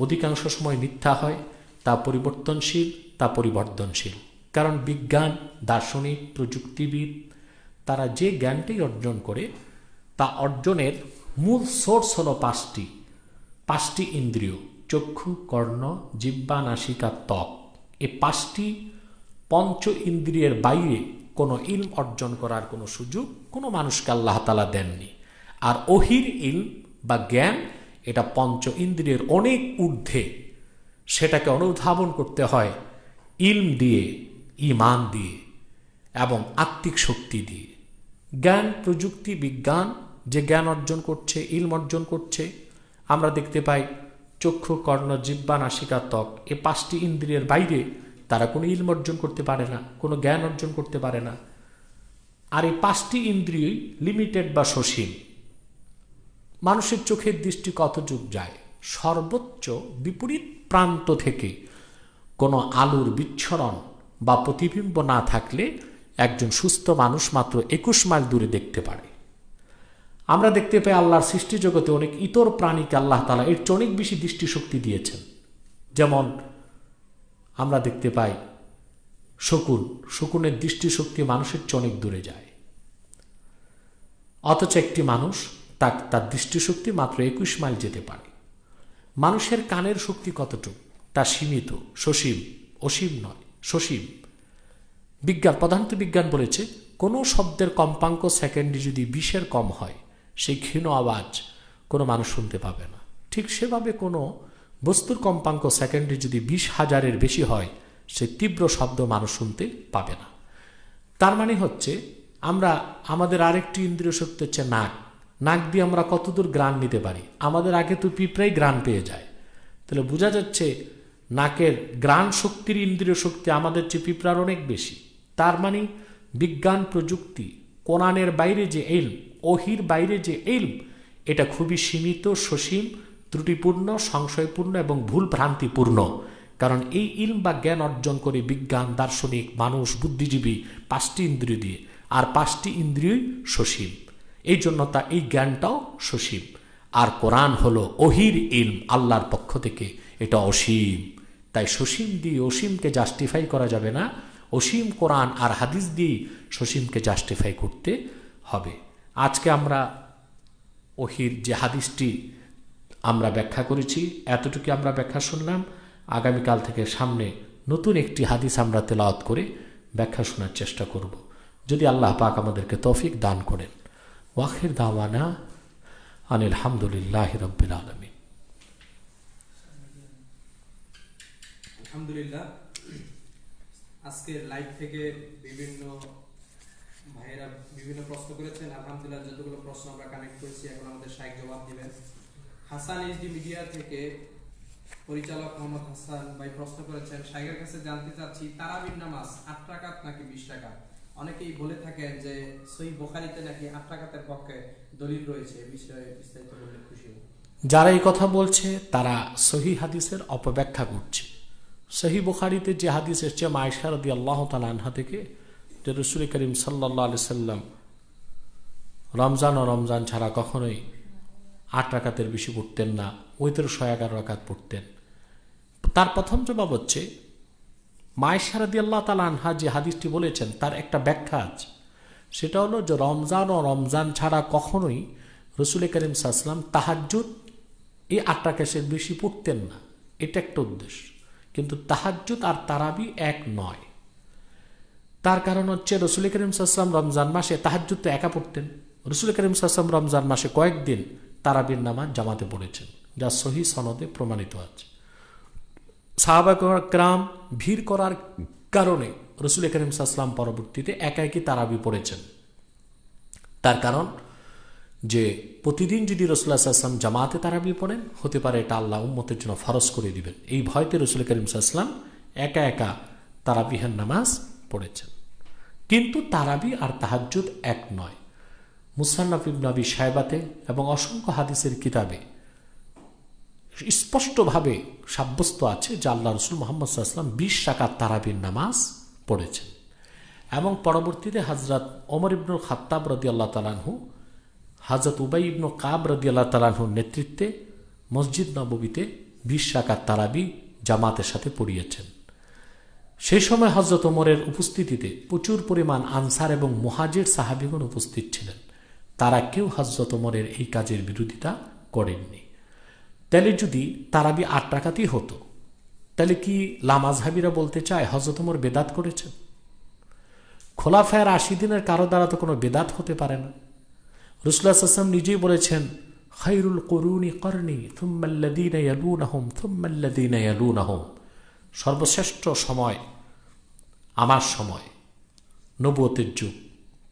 অধিকাংশ সময় মিথ্যা হয়, তা পরিবর্তনশীল, তা পরিবর্তনশীল। কারণ বিজ্ঞান, দার্শনিক, প্রযুক্তিবিদ তারা যে জ্ঞানটাই অর্জন করে, তা অর্জনের মূল সোর্স হলো পাঁচটি ইন্দ্রিয়: চক্ষু, কর্ণ, জিহ্বা, নাসিকা, ত্বক। এই 5টি পঞ্চ ইন্দ্রিয়ের বাইরে কোনো ইলম অর্জন করার কোনো সুযোগ কোনো মানুষকে আল্লাহ তাআলা দেননি। আর ওহীর ইলম বা জ্ঞান, এটা পঞ্চ ইন্দ্রিয়ের অনেক ঊর্ধ্বে। সেটাকে অনুধাবন করতে হয় ইলম দিয়ে, ঈমান দিয়ে এবং আত্মিক শক্তি দিয়ে। জ্ঞান, প্রযুক্তি, বিজ্ঞান যে জ্ঞান অর্জন করছে, ইলম অর্জন করছে, আমরা দেখতে পাই চক্ষু, কর্ণ, জিহ্বা, নাসিকা, ত্বক, এই 5টি ইন্দ্রিয়ের বাইরে তারা কোনো ইলম অর্জন করতে পারে না, কোনো জ্ঞান অর্জন করতে পারে না। আর এই 5টি ইন্দ্রিয়ই লিমিটেড বা সসীম। মানুষের চোখের দৃষ্টি কতটুক যায়? সর্বোচ্চ বিপরীত প্রান্ত থেকে কোনো আলোর বিচ্ছরণ বা প্রতিবিম্ব না থাকলে একজন সুস্থ মানুষ মাত্র 21 মাইল দূরে দেখতে পারে। আমরা দেখতে পাই আল্লাহর সৃষ্টি জগতে অনেক ইতর প্রাণীকে আল্লাহ তাআলা এর চেয়ে অনেক বেশি দৃষ্টিশক্তি দিয়েছেন। যেমন আমরা দেখতে পাই শকুনের দৃষ্টিশক্তি মানুষের চেয়ে অনেক দূরে যায়, অথচ একটি মানুষ তার দৃষ্টিশক্তি মাত্র 21 মাইল যেতে পারে। মানুষের কানের শক্তি কতটুকু? তা সীমিত, সসীম, অসীম নয়, সসীম। পদার্থবিজ্ঞান বলেছে কোনো শব্দের কম্পাঙ্ক সেকেন্ডে যদি 20-এর কম হয়, সেই ক্ষীণ আওয়াজ কোনো মানুষ শুনতে পাবে না। ঠিক সেভাবে কোনো বস্তুর কম্পাঙ্ক সেকেন্ডে যদি 20,000-এর বেশি হয়, সে তীব্র শব্দ মানুষ শুনতে পাবে না। তার মানে হচ্ছে আমাদের আরেকটি ইন্দ্রিয় শক্তি হচ্ছে নাক দিয়ে আমরা কতদূর ঘ্রাণ নিতে পারি। আমাদের আগে তো পিঁপড়াই ঘ্রাণ পেয়ে যায়, তাহলে বোঝা যাচ্ছে নাকের ঘ্রাণ শক্তির ইন্দ্রিয় শক্তি আমাদের চেয়ে পিঁপড়ার অনেক বেশি। তার মানে বিজ্ঞান প্রযুক্তি, কোরআনের বাইরে যে ইলম, ওহির বাইরে যে ইলম, এটা খুবই সীমিত, সসীম, ত্রুটিপূর্ণ, সংশয়পূর্ণ এবং ভুল ভ্রান্তিপূর্ণ। কারণ এই ইলম বা জ্ঞান অর্জন করে বিজ্ঞান, দার্শনিক, মানুষ, বুদ্ধিজীবী 5টি ইন্দ্রিয় দিয়ে, আর 5টি ইন্দ্রিয়ই সসীম। এই জন্য এই জ্ঞানটাও সসীম। আর কোরআন হলো ওহির ইলম, আল্লাহর পক্ষ থেকে, এটা অসীম। তাই সসীম দিয়ে অসীমকে জাস্টিফাই করা যাবে না, অসীম কোরআন আর হাদিস দিয়ে সসীমকে জাস্টিফাই করতে হবে। আজকে আমরা ওহির যে হাদিসটি আমরা ব্যাখ্যা করেছি, এতটুকু আমরা ব্যাখ্যা শুনলাম। আগামীকাল থেকে সামনে নতুন একটি হাদিস আমরা তেলাওয়াত করে ব্যাখ্যা শোনার চেষ্টা করব, যদি আল্লাহ পাক আমাদেরকে তৌফিক দান করেন। ওয়াখির দাওয়ানা আনিল হামদুলিল্লাহি রাব্বিল আলামিন। আলহামদুলিল্লাহ। আজকে লাইভ থেকে বিভিন্ন ভাইয়েরা বিভিন্ন প্রশ্ন করেছেন। আলহামদুলিল্লাহ, যতগুলো প্রশ্ন আমরা কানেক্ট করেছি, এখন আমাদের শাইখ জবাব দিবেন। হাসান এইচডি মিডিয়া থেকে পরিচালক মোহাম্মদ হাসান ভাই প্রশ্ন করেছেন, শাইখের কাছে জানতে চাচ্ছি তারাবির নামাজ 8 রাকাত নাকি 20 রাকাত? অনেকেই বলে থাকেন যে সহিহ বুখারীতে নাকি 8 রাকাতের পক্ষে দলিল রয়েছে, এই বিষয়ে বিস্তারিত বললে খুশি হব। যারা এই কথা বলছে তারা সহিহ হাদিসের অপব্যাখ্যা করছে। সহিহ বুখারীতে যে হাদিস এসেছে আয়েশা রাদিয়াল্লাহু তাআলা আনহা থেকে, যে রাসূল করিম সাল্লাল্লাহু আলাইহি সাল্লাম রমজান ছাড়া কখনোই 8 রাকাতের বেশি পড়তেন না, ওইতের 111 রাকাত পড়তেন। তার প্রথম জবাব হচ্ছে, আয়েশা রাদিয়াল্লাহু তাআলা আনহা যে হাদিসটি বলেছেন তার একটা ব্যাখ্যা আছে। সেটা হলো যে রমজান ছাড়া কখনোই রাসূল করিম সাল্লাল্লাহু আলাইহি সাল্লাম তাহাজ্জুদ এই 8 রাকাতের বেশি পড়তেন না, এটা একটা উদ্দেশ্য। কিন্তু তাহাজ্জুদ আর তারাবি এক নয়। তার কারণ হচ্ছে রাসূল করিম সাল্লাল্লাহু আলাইহি ওয়াসাল্লাম রমজান মাসে তাহাজ্জুদ তো একা পড়তেন, রাসূল করিম সাল্লাল্লাহু আলাইহি ওয়াসাল্লাম রমজান মাসে কয়েকদিন তারাবির নামাজ জামাতে পড়েছেন, যা সহিহ সনদে প্রমাণিত আছে। সাহাবা کرام ভিড় করার কারণে রাসূল করিম সাল্লাল্লাহু আলাইহি ওয়াসাল্লাম পরবর্তীতে একা একই তারাবি পড়েছেন। তার কারণ যে প্রতিদিন যদি রাসূলুল্লাহ সাল্লাল্লাহু আলাইহি ওয়াসাল্লাম জামাতে তারাবি পড়েন, হতে পারে এটা আল্লাহ উম্মতের জন্য ফরজ করে দিবেন। এই ভয়তে রাসূল করিম সাল্লাল্লাহু আলাইহি ওয়াসাল্লাম একা একা তারাবিহের নামাজ পড়েছেন। কিন্তু তারাবি আর তাহাজ্জুদ এক নয়। মুসান্নাফ ইবনে আবি শায়বাতে এবং অসংখ্য হাদিসের কিতাবে স্পষ্টভাবে সাব্যস্ত আছে যে আল্লাহ রাসূল মুহাম্মদ সাল্লাল্লাহু আলাইহি ওয়াসাল্লাম 20 রাকাত তারাবির নামাজ পড়েছেন। এবং পরবর্তীতে হযরত ওমর ইবনুল খাত্তাব রাদিয়াল্লাহু তাআলা আনহু হযরত উবাই ইবনে কাব রাদিয়াল্লাহু তাআলা আনহুর নেতৃত্বে মসজিদ নববীতে 20 রাকাত তারাবি জামাতের সাথে পড়িয়েছেন। সেই সময় হযরত ওমরের উপস্থিতিতে প্রচুর পরিমাণ আনসার এবং মুহাজির সাহাবীগণ উপস্থিত ছিলেন। তারা কেউ হযরত ওমরের এই কাজের বিরোধিতা করেননি। তাহলে যদি তারাবি 8 রাকাতই হতো, তাহলে কি লামাযহাবীরা বলতে চায় হযরত ওমর বেদাত করেছেন? খোলাফায়ে রাশিদিনের কারো দ্বারা তো কোনো বেদাত হতে পারে না। রাসূলুল্লাহ সাল্লাল্লাহু আলাইহি ওয়াসাল্লাম নিজেই বলেছেন, খায়রুল কুরুনি করনি থুম্মাল্লাযীনা ইয়ালুনাহুম থুম্মাল্লাযীনা ইয়ালুনাহুম, সর্বশ্রেষ্ঠ সময় আমার সময়, নবুয়তের যুগ,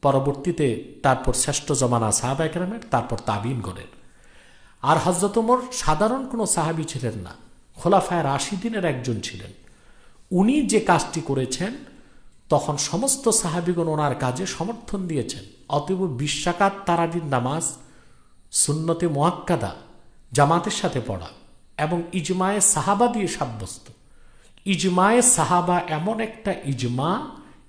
পরবর্তীতে তারপর শ্রেষ্ঠ জমানা সাহাবায়ে কেরামের, তারপর তাবিঈনগণের। আর হযরত ওমর সাধারণ কোনো সাহাবী ছিলেন না, খোলাফায়ে রাশিদিনের একজন ছিলেন। উনি যে কাজটি করেছেন তখন সমস্ত সাহাবীগণ ওনার কাজে সমর্থন দিয়েছেন। অতএব 20 রাকাত তারাবির নামাজ সুন্নতে মুআক্কাদা জামাতের সাথে পড়া এবং ইজমায়ে সাহাবা দিয়ে সাব্যস্ত। ইজমায়ে সাহাবা এমন একটা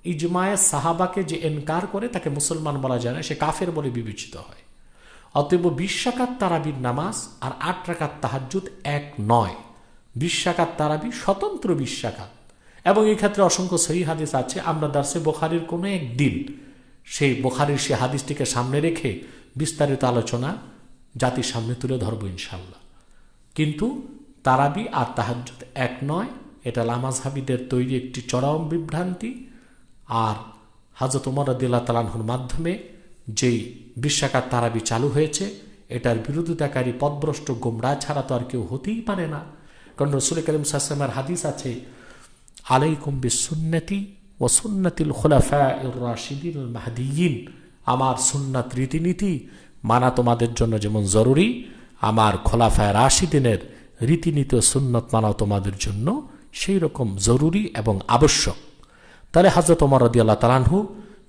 ইজমায়ে সাহাবাকে যে ইনকার করে তাকে মুসলমান বলা যায় না, সে কাফের বলে বিবেচিত হয়। অতএব 20 রাকাত তারাবির নামাজ আর 8 রাকাত তাহাজ্জুদ এক নয়। 20 রাকাত তারাবি স্বতন্ত্র 20 রাকাত, এবং এই ক্ষেত্রে অসংখ্য সহিহ হাদিস আছে। আমরা দার্সে বুখারীর কোনো একদিন সেই বুখারীর সেই হাদিসটিকে সামনে রেখে বিস্তারিত আলোচনা জাতির সামনে তুলে ধরবো ইনশাল্লাহ। কিন্তু তারাবি আর তাহাজ্জুদ এক নয়, এটা লামাজহাবিদের তৈরি একটি চরম বিভ্রান্তি। আর হযরত ওমর রাদিয়াল্লাহু তাআলা আনহুর মাধ্যমে যেই 20 রাকাত তারাবি চালু হয়েছে, এটার বিরোধিতাকারী পথভ্রষ্ট গোমরাহ ছাড়া তো আর কেউ হতেই পারে না। কারণ রাসূল কারীম সাল্লাল্লাহু আলাইহি ওয়াসাল্লামের হাদিস আছে, আলাইকুম বিসুন্নতি ওয়া সুন্নাতিল খুলাফায়ে রাশিদিন মাহদিয়িন, আমার সুন্নাত রীতিনীতি মানা তোমাদের জন্য যেমন জরুরি, আমার খোলাফায়ে রাশিদিনের রীতিনীতি ও সুন্নত মানা তোমাদের জন্য সেই রকম জরুরি এবং আবশ্যক। তাহলে হযরত ওমর রাদিয়াল্লাহু তাআলা আনহু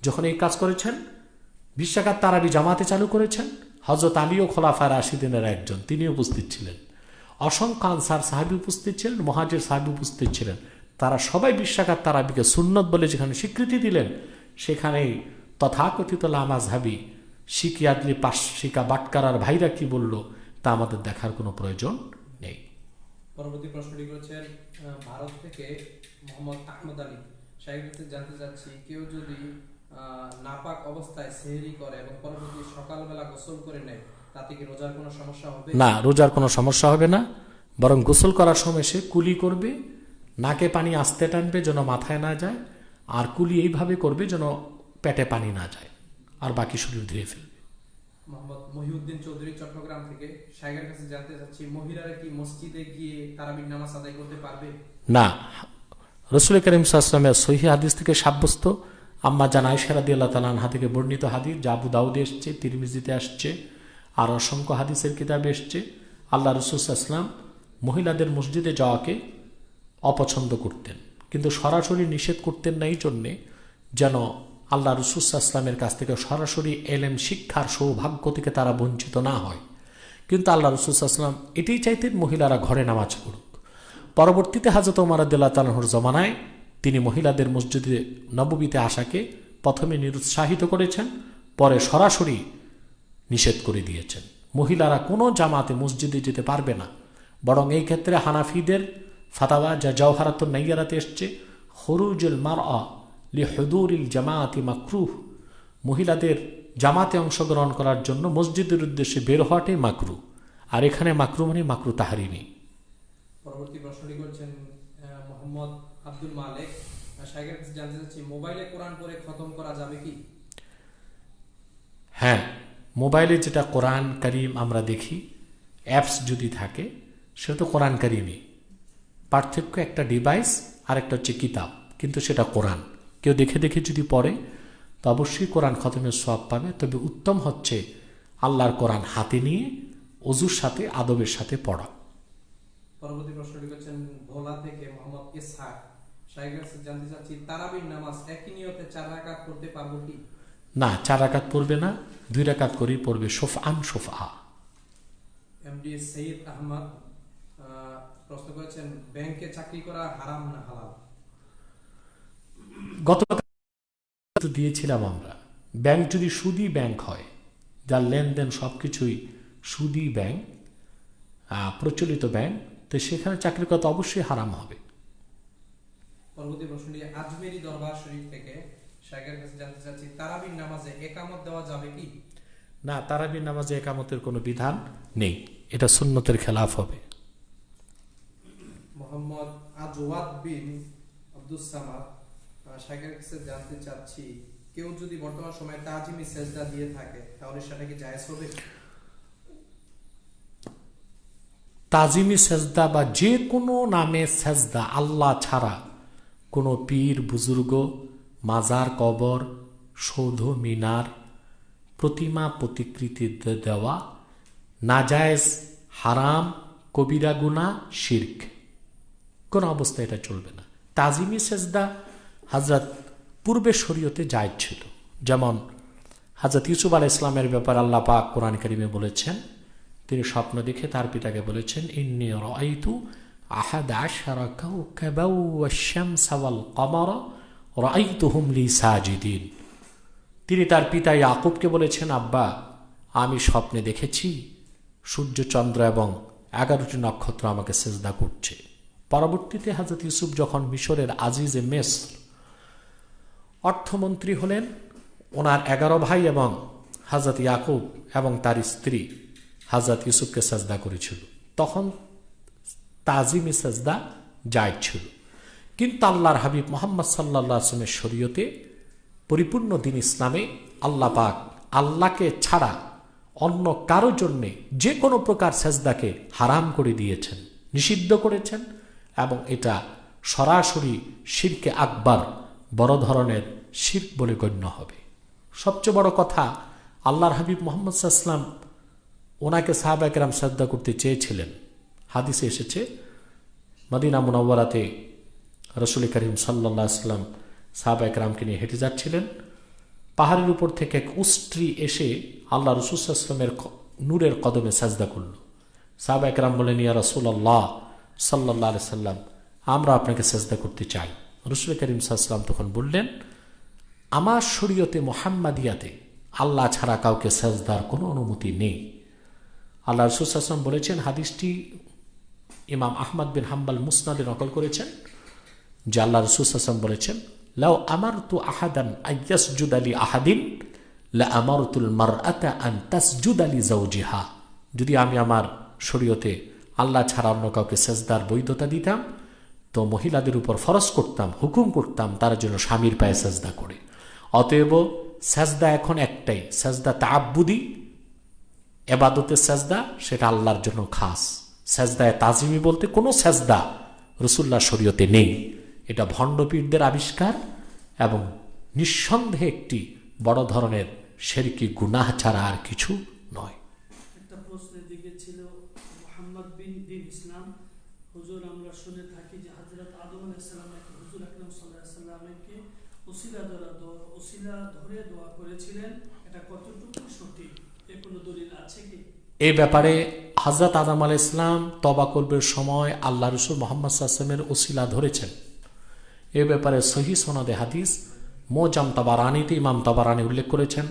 যখন এই কাজ করেছেন, 20 রাকাত তারাবি জামাতে চালু করেছেন, হযরত আলীও খোলাফায়ে রাশিদিনের একজন, তিনি উপস্থিত ছিলেন। অসংখ্য আনসার সাহাবী উপস্থিত ছিলেন, মুহাজির সাহাবী উপস্থিত ছিলেন। তারা সবাই 20 রাকাত তারাবিকে সুন্নত বলে যেখানে স্বীকৃতি দিলেন, সেখানেই তথাকথিত লামাযহাবী শিকিয়াতলি পাশিকা বাটকারার ভাইরা কি বলল তা আমাদের দেখার কোনো প্রয়োজন নেই। পরবর্তী প্রশ্নটি করেছেন ভারত থেকে মোহাম্মদ আহমদ আলী। সাহেবকে জানতে চাচ্ছি, কেউ যদি নাপাক অবস্থায় সেহরি করে এবং পরবর্তী সকালবেলা গোসল করে নেয়, তাতে কি রোজার কোনো সমস্যা হবে? না, রোজার কোনো সমস্যা হবে না। বরং গোসল করার সময় সে কুলি করবে, নাকে পানি আস্তে টানবে যেন মাথায় না যায়, আর কুলি এইভাবে করবে যেন পেটে পানি না যায়, আর বাকি শরীর ধুয়ে ফেলবে। মোহাম্মদ মহিউদ্দিন চৌধুরী চট্টগ্রাম থেকে, শাইখের কাছে জানতে চাচ্ছি, মহিলারা কি মসজিদে গিয়ে তারাবির নামাজ আদায় করতে পারবে? না, রাসূল কারীম সাল্লাল্লাহু আলাইহি ওয়াসাল্লামের সহিহ হাদিস থেকে সাব্যস্ত, আম্মা জান আয়েশা রাদিয়াল্লাহু তাআলা আনহা থেকে বর্ণিত হাদিস, যা আবু দাউদে এসেছে, তিরমিজিতে আসছে, আর অসংখ্য হাদিসের কিতাবে এসছে, আল্লাহ রাসূল সাল্লাল্লাহু আলাইহি ওয়াসাল্লাম মহিলাদের মসজিদে যাওয়াকে অপছন্দ করতেন, কিন্তু সরাসরি নিষেধ করতেন না, এই জন্যে যেন আল্লাহ রাসূল সাল্লাল্লাহু আলাইহি ওয়াসাল্লামের কাছ থেকে সরাসরি এলেম শিক্ষার সৌভাগ্য থেকে তারা বঞ্চিত না হয়। কিন্তু আল্লাহ রাসূল সাল্লাল্লাহু আলাইহি ওয়াসাল্লাম এটাই চাইতেন, মহিলারা ঘরে নামাজ পড়ুক। পরবর্তীতে হযরত ওমর রাদিয়াল্লাহু তাআলা আনহুর জমানায় তিনি মহিলাদের মসজিদে নববীতে আসাকে প্রথমে নিরুৎসাহিত করেছেন, পরে সরাসরি নিষেধ করে দিয়েছেন। মহিলারা কোনো জামাতে মসজিদে যেতে পারবে না। বরং এই ক্ষেত্রে হানাফিদের ফাতাওয়া, যা জাওহারাতুন নাইয়ারাতে এসছে, খুরুজুল মারআ লিহুদুরিল জামাআতি মাকরুহ, মহিলাদের জামাতে অংশগ্রহণ করার জন্য মসজিদের উদ্দেশ্যে বের হওয়াটাই মাকরু। আর এখানে মাকরু মানে মাকরু তাহরিমি। পরবর্তী প্রশ্নটি করছেন মোহাম্মদ আব্দুল মালিক। শাইখের কাছে জানতে চাচ্ছি, মোবাইলে কোরআন পড়ে খতম করা যাবে কি? হ্যাঁ, মোবাইলে যেটা কোরআন কারীম আমরা দেখি, অ্যাপস যদি থাকে, সেটা তো কোরআন কারীমই। পার্থক্য একটা ডিভাইস আর একটা হচ্ছে কিতাব, কিন্তু সেটা কোরআন। কেউ দেখে দেখে যদি পড়ে তো অবশ্যই কোরআন খতমের সওয়াব পাবে। তবে উত্তম হচ্ছে আল্লাহর কোরআন হাতে নিয়ে ওযুর সাথে আদবের সাথে পড়া। পরবর্তী প্রশ্নটি করছেন ভোলা থেকে মোহাম্মদ ইসহাক। শাইখের কাছে জানতে চাচ্ছি, তারাবির নামাজ একই নিয়তে 4 রাকাত পড়তে পারবো কি? না, 4 রাকাত পড়বে না, 2 রাকাত করেই পড়বে, শফআন শফআ। এমডি সৈয়দ আহমদ প্রশ্ন করেছেন, ব্যাংকে চাকরি করা হারাম না হালাল? গতকাল দিয়েছিলাম আমরা, ব্যাংক যদি সুদী ব্যাংক হয়, যার লেনদেন সবকিছুই সুদী ব্যাংক, প্রচলিত ব্যাংক, তো সেখানে চাকরি করা অবশ্যই হারাম হবে। পরবর্তী প্রশ্নটি আজমেরি দরবার শরীফ থেকে। শাইখের কাছে জানতে চাচ্ছি, তারাবির নামাজে একামত দেওয়া যাবে কি? না, তারাবির নামাজে একামতের কোনো বিধান নেই, এটা সুন্নতের খেলাফ হবে। মোহাম্মদ আজওয়াদ বিন আব্দুস সামাদ। শাইখের কাছে জানতে চাচ্ছি, কেউ যদি বর্তমান সময়ে তাজিমি সেজদা দিয়ে থাকে, তাহলে সেটা কি জায়েজ হবে? তাজিমি সেজদা বা যে কোনো নামে সেজদা আল্লাহ ছাড়া কোনো পীর, বুজুর্গ, মাজার, কবর, সৌধ, মিনার, প্রতিমা, প্রতিকৃতি দেওয়া নাজায়েজ, হারাম, কবিরা গুনাহ, শিরক, কোন অবস্থায় এটা চলবে না। তাজিমি সেজদা হযরত পূর্বে শরীয়তে জায়েজ ছিল। যেমন হযরত ইউসুফ আলাইহিস সালামের ব্যাপারে আল্লাহ পাক কোরআন কারীমে বলেছেন, তিনি স্বপ্ন দেখে তার পিতাকে বলেছেন, ইন্নী রাআইতু আহাদা আশারা কাওকাবাও ওয়াশ-শামসা ওয়াল কমারা রাআইতুহুম লি সাজিদিন। তিনি তার পিতা ইয়াকুবকে বলেছেন, আব্বা, আমি স্বপ্নে দেখেছি সূর্য চন্দ্র এবং 11টি নক্ষত্র আমাকে সেজদা করছে। পরবর্তীতে হযরত ইউসুফ যখন মিশরের আজিজে মিসর অর্থমন্ত্রী হলেন, ওনার 11 ভাই এবং হযরত ইয়াকুব এবং তার স্ত্রী হযরত ইউসুফকে সেজদা করেছিল। তখন তাজিমি সেজদা জায়েজ ছিল, কিন্তু আল্লাহর হাবিব মুহাম্মদ সাল্লাল্লাহু আলাইহি ওয়াসাল্লামের শরীয়তে পরিপূর্ণ দিন ইসলামে আল্লাহ পাক আল্লাহকে ছাড়া অন্য কারো জন্যে যে কোনো প্রকার সেজদাকে হারাম করে দিয়েছেন, নিষিদ্ধ করেছেন, এবং এটা সরাসরি শিরকে আকবার, বড় ধরনের শিরক বলে গণ্য হবে। সবচেয়ে বড় কথা, আল্লাহর হাবিব মুহাম্মদ সাল্লাল্লাহু আলাইহি ওয়াসাল্লাম ওনাকে সাহাবায়ে কেরাম সেজদা করতে চেয়েছিলেন। হাদিসে এসেছে মদিনা মুনাওয়ারাতে রাসূল করিম সাল্লাল্লাহু আলাইহি ওয়াসাল্লাম সাহাবায়ে কেরামকে নিয়ে হেঁটে যাচ্ছিলেন। পাহাড়ের উপর থেকে এক উষ্ট্রী এসে আল্লাহ রাসূল সাল্লাল্লাহু আলাইহি ওয়াসাল্লামের নূরের কদমে সেজদা করল। সাহাবায়ে কেরাম বললেন, ইয়া রাসূলুল্লাহ সাল্লাল্লাহু আলাইহি ওয়াসাল্লাম, আমরা আপনাকে সেজদা করতে চাই। রাসূল করিম সাল্লাল্লাহু আলাইহি ওয়াসাল্লাম তখন বললেন, আমার শরীয়তে মুহাম্মাদিয়াতে আল্লাহ ছাড়া কাউকে সেজদার কোনো অনুমতি নেই। আল্লাহ রাসূল সাল্লাল্লাহু আলাইহি ওয়াসাল্লাম বলেছেন, হাদিসটি ইমাম আহমদ বিন হাম্বল মুসনাদে নকল করেছেন, যে আল্লাহ রাসূল সাল্লাল্লাহু আলাইহি ওয়াসাল্লাম বলেছেন, লাউ আমারতু আহাদান আইয়াসজুদা লি আহাদিন লা আমারতুল মারআতা আন তাসজুদা লি যাওজিহা। যদি আমি আমার শরীয়তে আল্লাহ ছাড়া অন্য কাউকে সেজদার বৈধতা দিতাম, তো মহিলাদের উপর ফরজ করতাম, হুকুম করতাম তার জন্য স্বামীর পায়ে সেজদা করে। অতএব সেজদা এখন একটাই, সেজদা তাআব্বুদি, ইবাদতের সেজদা, সেটা আল্লাহর জন্য খাস। সেজদায়ে তাজিমি বলতে কোনো সেজদা রাসূলুল্লাহর শরীয়তে নেই। এটা ভণ্ডপীরদের আবিষ্কার এবং নিঃসন্দেহে একটি বড় ধরনের শিরকি গুনাহ ছাড়া আর কিছু নয়। একটা প্রশ্নের দিকে ছিল মুহাম্মদ বিন দিন ইসলাম হুজুর, আমরা শুনে থাকি যে হযরত আদম আলাইহিস সালামকে হুজুর আকরাম সাল্লাল্লাহু আলাইহি ওয়াসাল্লামকে ওসিলা ধরে দোয়া করেছিলেন, এটা কতটুকু সঠিক? এর কোনো দলিল আছে কি? এই ব্যাপারে হযরত আদম আলাইহিস সালাম তওবা করবার সময় আল্লাহ রাসূল মুহাম্মদ সাল্লাল্লাহু আলাইহি ওয়াসাল্লামের ওসিলা ধরেছেন। এ ব্যাপারে সহিহ সনদে হাদিস মুজাম তাবারানীতে ইমাম তাবারানী উল্লেখ করেছেন।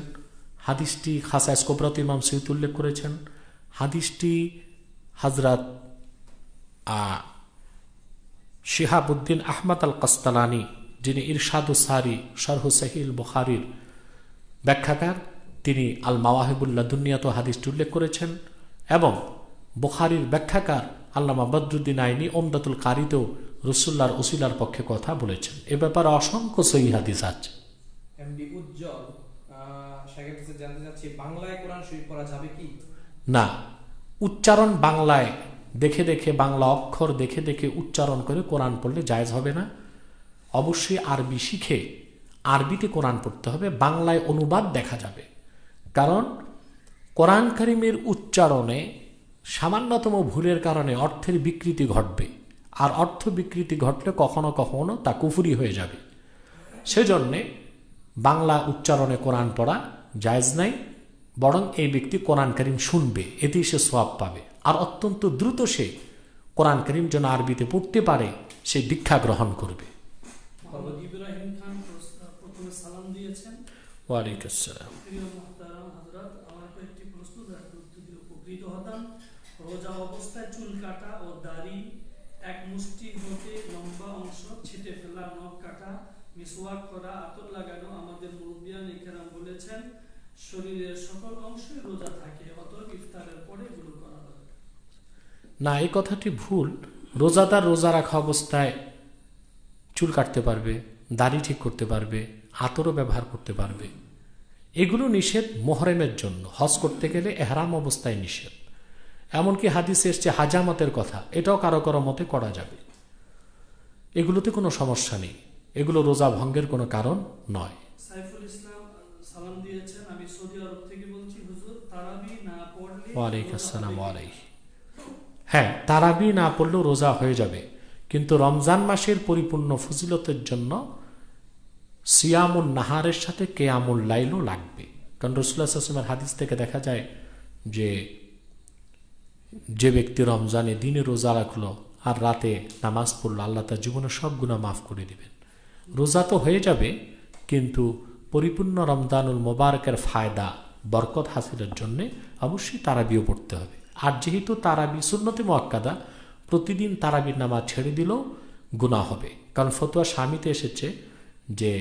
হাদিসটি খাসায়েস কুবরাতে ইমাম সৈয়দ উল্লেখ করেছেন। হাদিসটি হযরত শিহাবুদ্দিন আহমদ আল কাস্তালানি, যিনি ইরশাদুস সারি শরহ সহিহ বুখারীর ব্যাখ্যাকার, তিনি আল মাওয়াহিবুল লাদুনিয়াতে হাদিসটি উল্লেখ করেছেন, এবং বুখারীর ব্যাখ্যাকার আল্লামা বদরুদ্দিন আইনি উমদাতুল কারীতেও রাসূলুল্লাহর ওসিলার পক্ষে কথা বলেছেন। এ ব্যাপারে অসংখ্য সহিহ হাদিস আছে। এমডি উজ্জ্বল শাকিব কাছে জানতে চাচ্ছি, বাংলায় কোরআন শরীফ পড়া যাবে কি? না, উচ্চারণ বাংলায় দেখে দেখে, বাংলা অক্ষর দেখে দেখে উচ্চারণ করে কোরআন পড়লে জায়েজ হবে না। অবশ্যই আরবি শিখে আরবিতে কোরআন পড়তে হবে। বাংলায় অনুবাদ দেখা যাবে, কারণ কোরআন কারীমের উচ্চারণে সামান্যতম ভুলের কারণে অর্থের বিকৃতি ঘটবে, আর অর্থ বিকৃতি ঘটলে কখনো কখনো তা কুফরি হয়ে যাবে। সেজন্যে বাংলা উচ্চারণে কোরআন পড়া জায়েজ নাই, বরং এই ব্যক্তি কোরআন কারীম শুনবে, এতেই সে সওয়াব পাবে। আর অত্যন্ত দ্রুত সে কোরআন কারীম যেন আরবিতে পড়তে পারে সে দীক্ষা গ্রহণ করবে। ইব্রাহিম খান প্রথমে সালাম দিয়েছেন। ওয়ালাইকুম আসসালাম। প্রিয় মুহতারাম হযরত, আমার কয়েকটি প্রশ্ন উত্তর দিলে উপকৃত হতাম। রোজা অবস্থায় চুল কাটা ও দাড়ি এক মুষ্টি হতে লম্বা অংশ ছেটে ফেলা, নখ কাটা, মিসওয়াক করা, আতর লাগানো, আমাদের মুরব্বিয়ান ইকরাম বলেছেন শরীরের সকল অংশই রোজা থাকে, অতএব ইফতারের পরে এগুলো করা দরকার। না, এই কথাটি ভুল। রোজাদার রোজা রাখা অবস্থায় চুল কাটতে পারবে, দাড়ি ঠিক করতে পারবে, আতরও ব্যবহার করতে পারবে। এগুলো নিষেধ মুহরিমের জন্য। হজ করতে গেলে এহরাম অবস্থায় নিষেধ। এমনকি হাদিসে এসছে হাজামতের কথা, এটাও কারো কারো মতে করা যাবে। এগুলোতে কোনো সমস্যা নেই, এগুলো রোজা ভঙ্গের কোনো কারণ নয়। সাইফুল ইসলাম সালাম দিয়েছেন, আমি সৌদি আরব থেকে বলছি হুজুর, তারাবি না পড়লে ওয়ালাইকুম আসসালাম। হ্যাঁ, তারাবি না পড়লেও রোজা হয়ে যাবে, কিন্তু রমজান মাসের পরিপূর্ণ ফজিলতের জন্য সিয়ামুন নাহারের সাথে কিয়ামুল লাইলও লাগবে। কারণ রাসূলুল্লাহ সাল্লাল্লাহু আলাইহি ওয়াসাল্লামের হাদিস থেকে দেখা যায় যে ব্যক্তি রমজানে দিনে রোজা রাখলো আর রাতে নামাজ পড়লো, আল্লাহ তার জীবনের সব গুনাহ মাফ করে দিবেন। রোজা তো হয়ে যাবে, কিন্তু পরিপূর্ণ রমজানুল মোবারকের ফায়দা বরকত হাসিলের জন্য অবশ্যই তারাবিও পড়তে হবে। আর যেহেতু তারাবি সুন্নতে মুআক্কাদা, প্রতিদিন তারাবির নামাজ ছেড়ে দিলেও গুনাহ হবে। কারণ ফতোয়া স্বামীতে এসেছে যে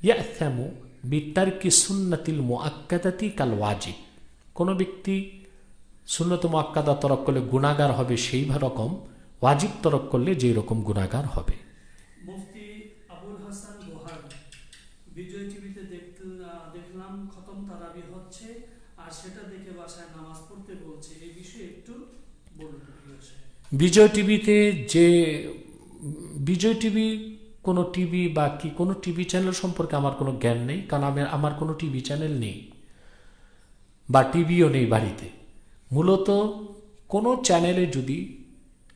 ইয়াথামু বিতারকি সুন্নাতিল মুআক্কাদাতি কাল ওয়াজিব, কোনো ব্যক্তি সুন্নত মুআক্কাদা তরক করলে গুনাহগার হবে সেই রকম, ওয়াজিব তরক করলে যেই রকম গুনাহগার হবে। মুফতি আবুল হাসান গোহার বিজয় টিভিতে দেখলাম খতম তারাবি হচ্ছে, আর সেটা দেখে বাসায় নামাজ পড়তে বলছে, এই বিষয়ে একটু বলুন। বিজয় টিভিতে যে বিজয় টিভি কোনো টিভি বা কি কোনো টিভি চ্যানেল সম্পর্কে আমার কোনো জ্ঞান নেই, কারণ আমার কোনো টিভি চ্যানেল নেই বা টিভিও নেই বাড়িতে। মূলত কোনো চ্যানেলে যদি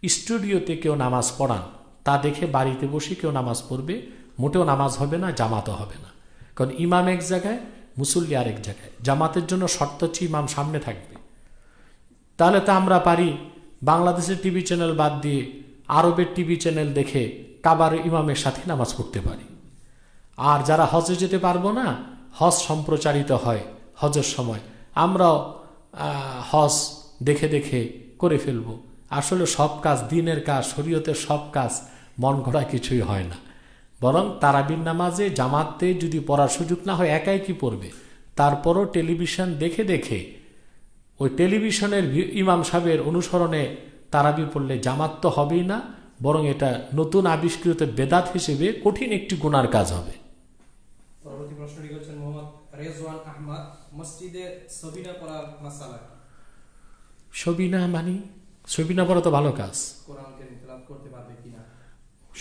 স্টুডিওতে কেউ নামাজ পড়ান, তা দেখে বাড়িতে বসে কেউ নামাজ পড়বে, মোটেও নামাজ হবে না, জামাতও হবে না। কারণ ইমাম এক জায়গায়, মুসল্লি আরেক জায়গায়। জামাতের জন্য শর্ত হচ্ছে ইমাম সামনে থাকবে। তাহলে তো আমরা পারি বাংলাদেশের টিভি চ্যানেল বাদ দিয়ে আরবের টিভি চ্যানেল দেখে কাবার ইমামের সাথে নামাজ পড়তে পারি। আর যারা হজে যেতে পারবো না, হজ সম্প্রচারিত হয় হজের সময়, আমরাও হজ দেখে দেখে করে ফেলব। আসলে সব কাজ, দিনের কাজ, শরীয়তের সব কাজ মন গড়া কিছুই হয় না। বরং তারাবির নামাজে জামাতে যদি পড়ার সুযোগ না হয়, একাই কি পড়বে? তারপরও টেলিভিশন দেখে দেখে ওই টেলিভিশনের ইমাম সাহেবের অনুসরণে তারাবি পড়লে জামাত তো হবেই না, বরং এটা নতুন আবিষ্কৃত বেদাত হিসেবে কঠিন একটি গুনার কাজ হবে। পরবর্তী প্রশ্নটি করেছেন মোহাম্মদ রেজওয়ান আহমদ, মসজিদে সবিনা পড়ার মাসালা। সবিনা মানে সবিনা পড়া তো ভালো কাজ, কোরআন কারীম তেলাওয়াত করতে পারবে কিনা?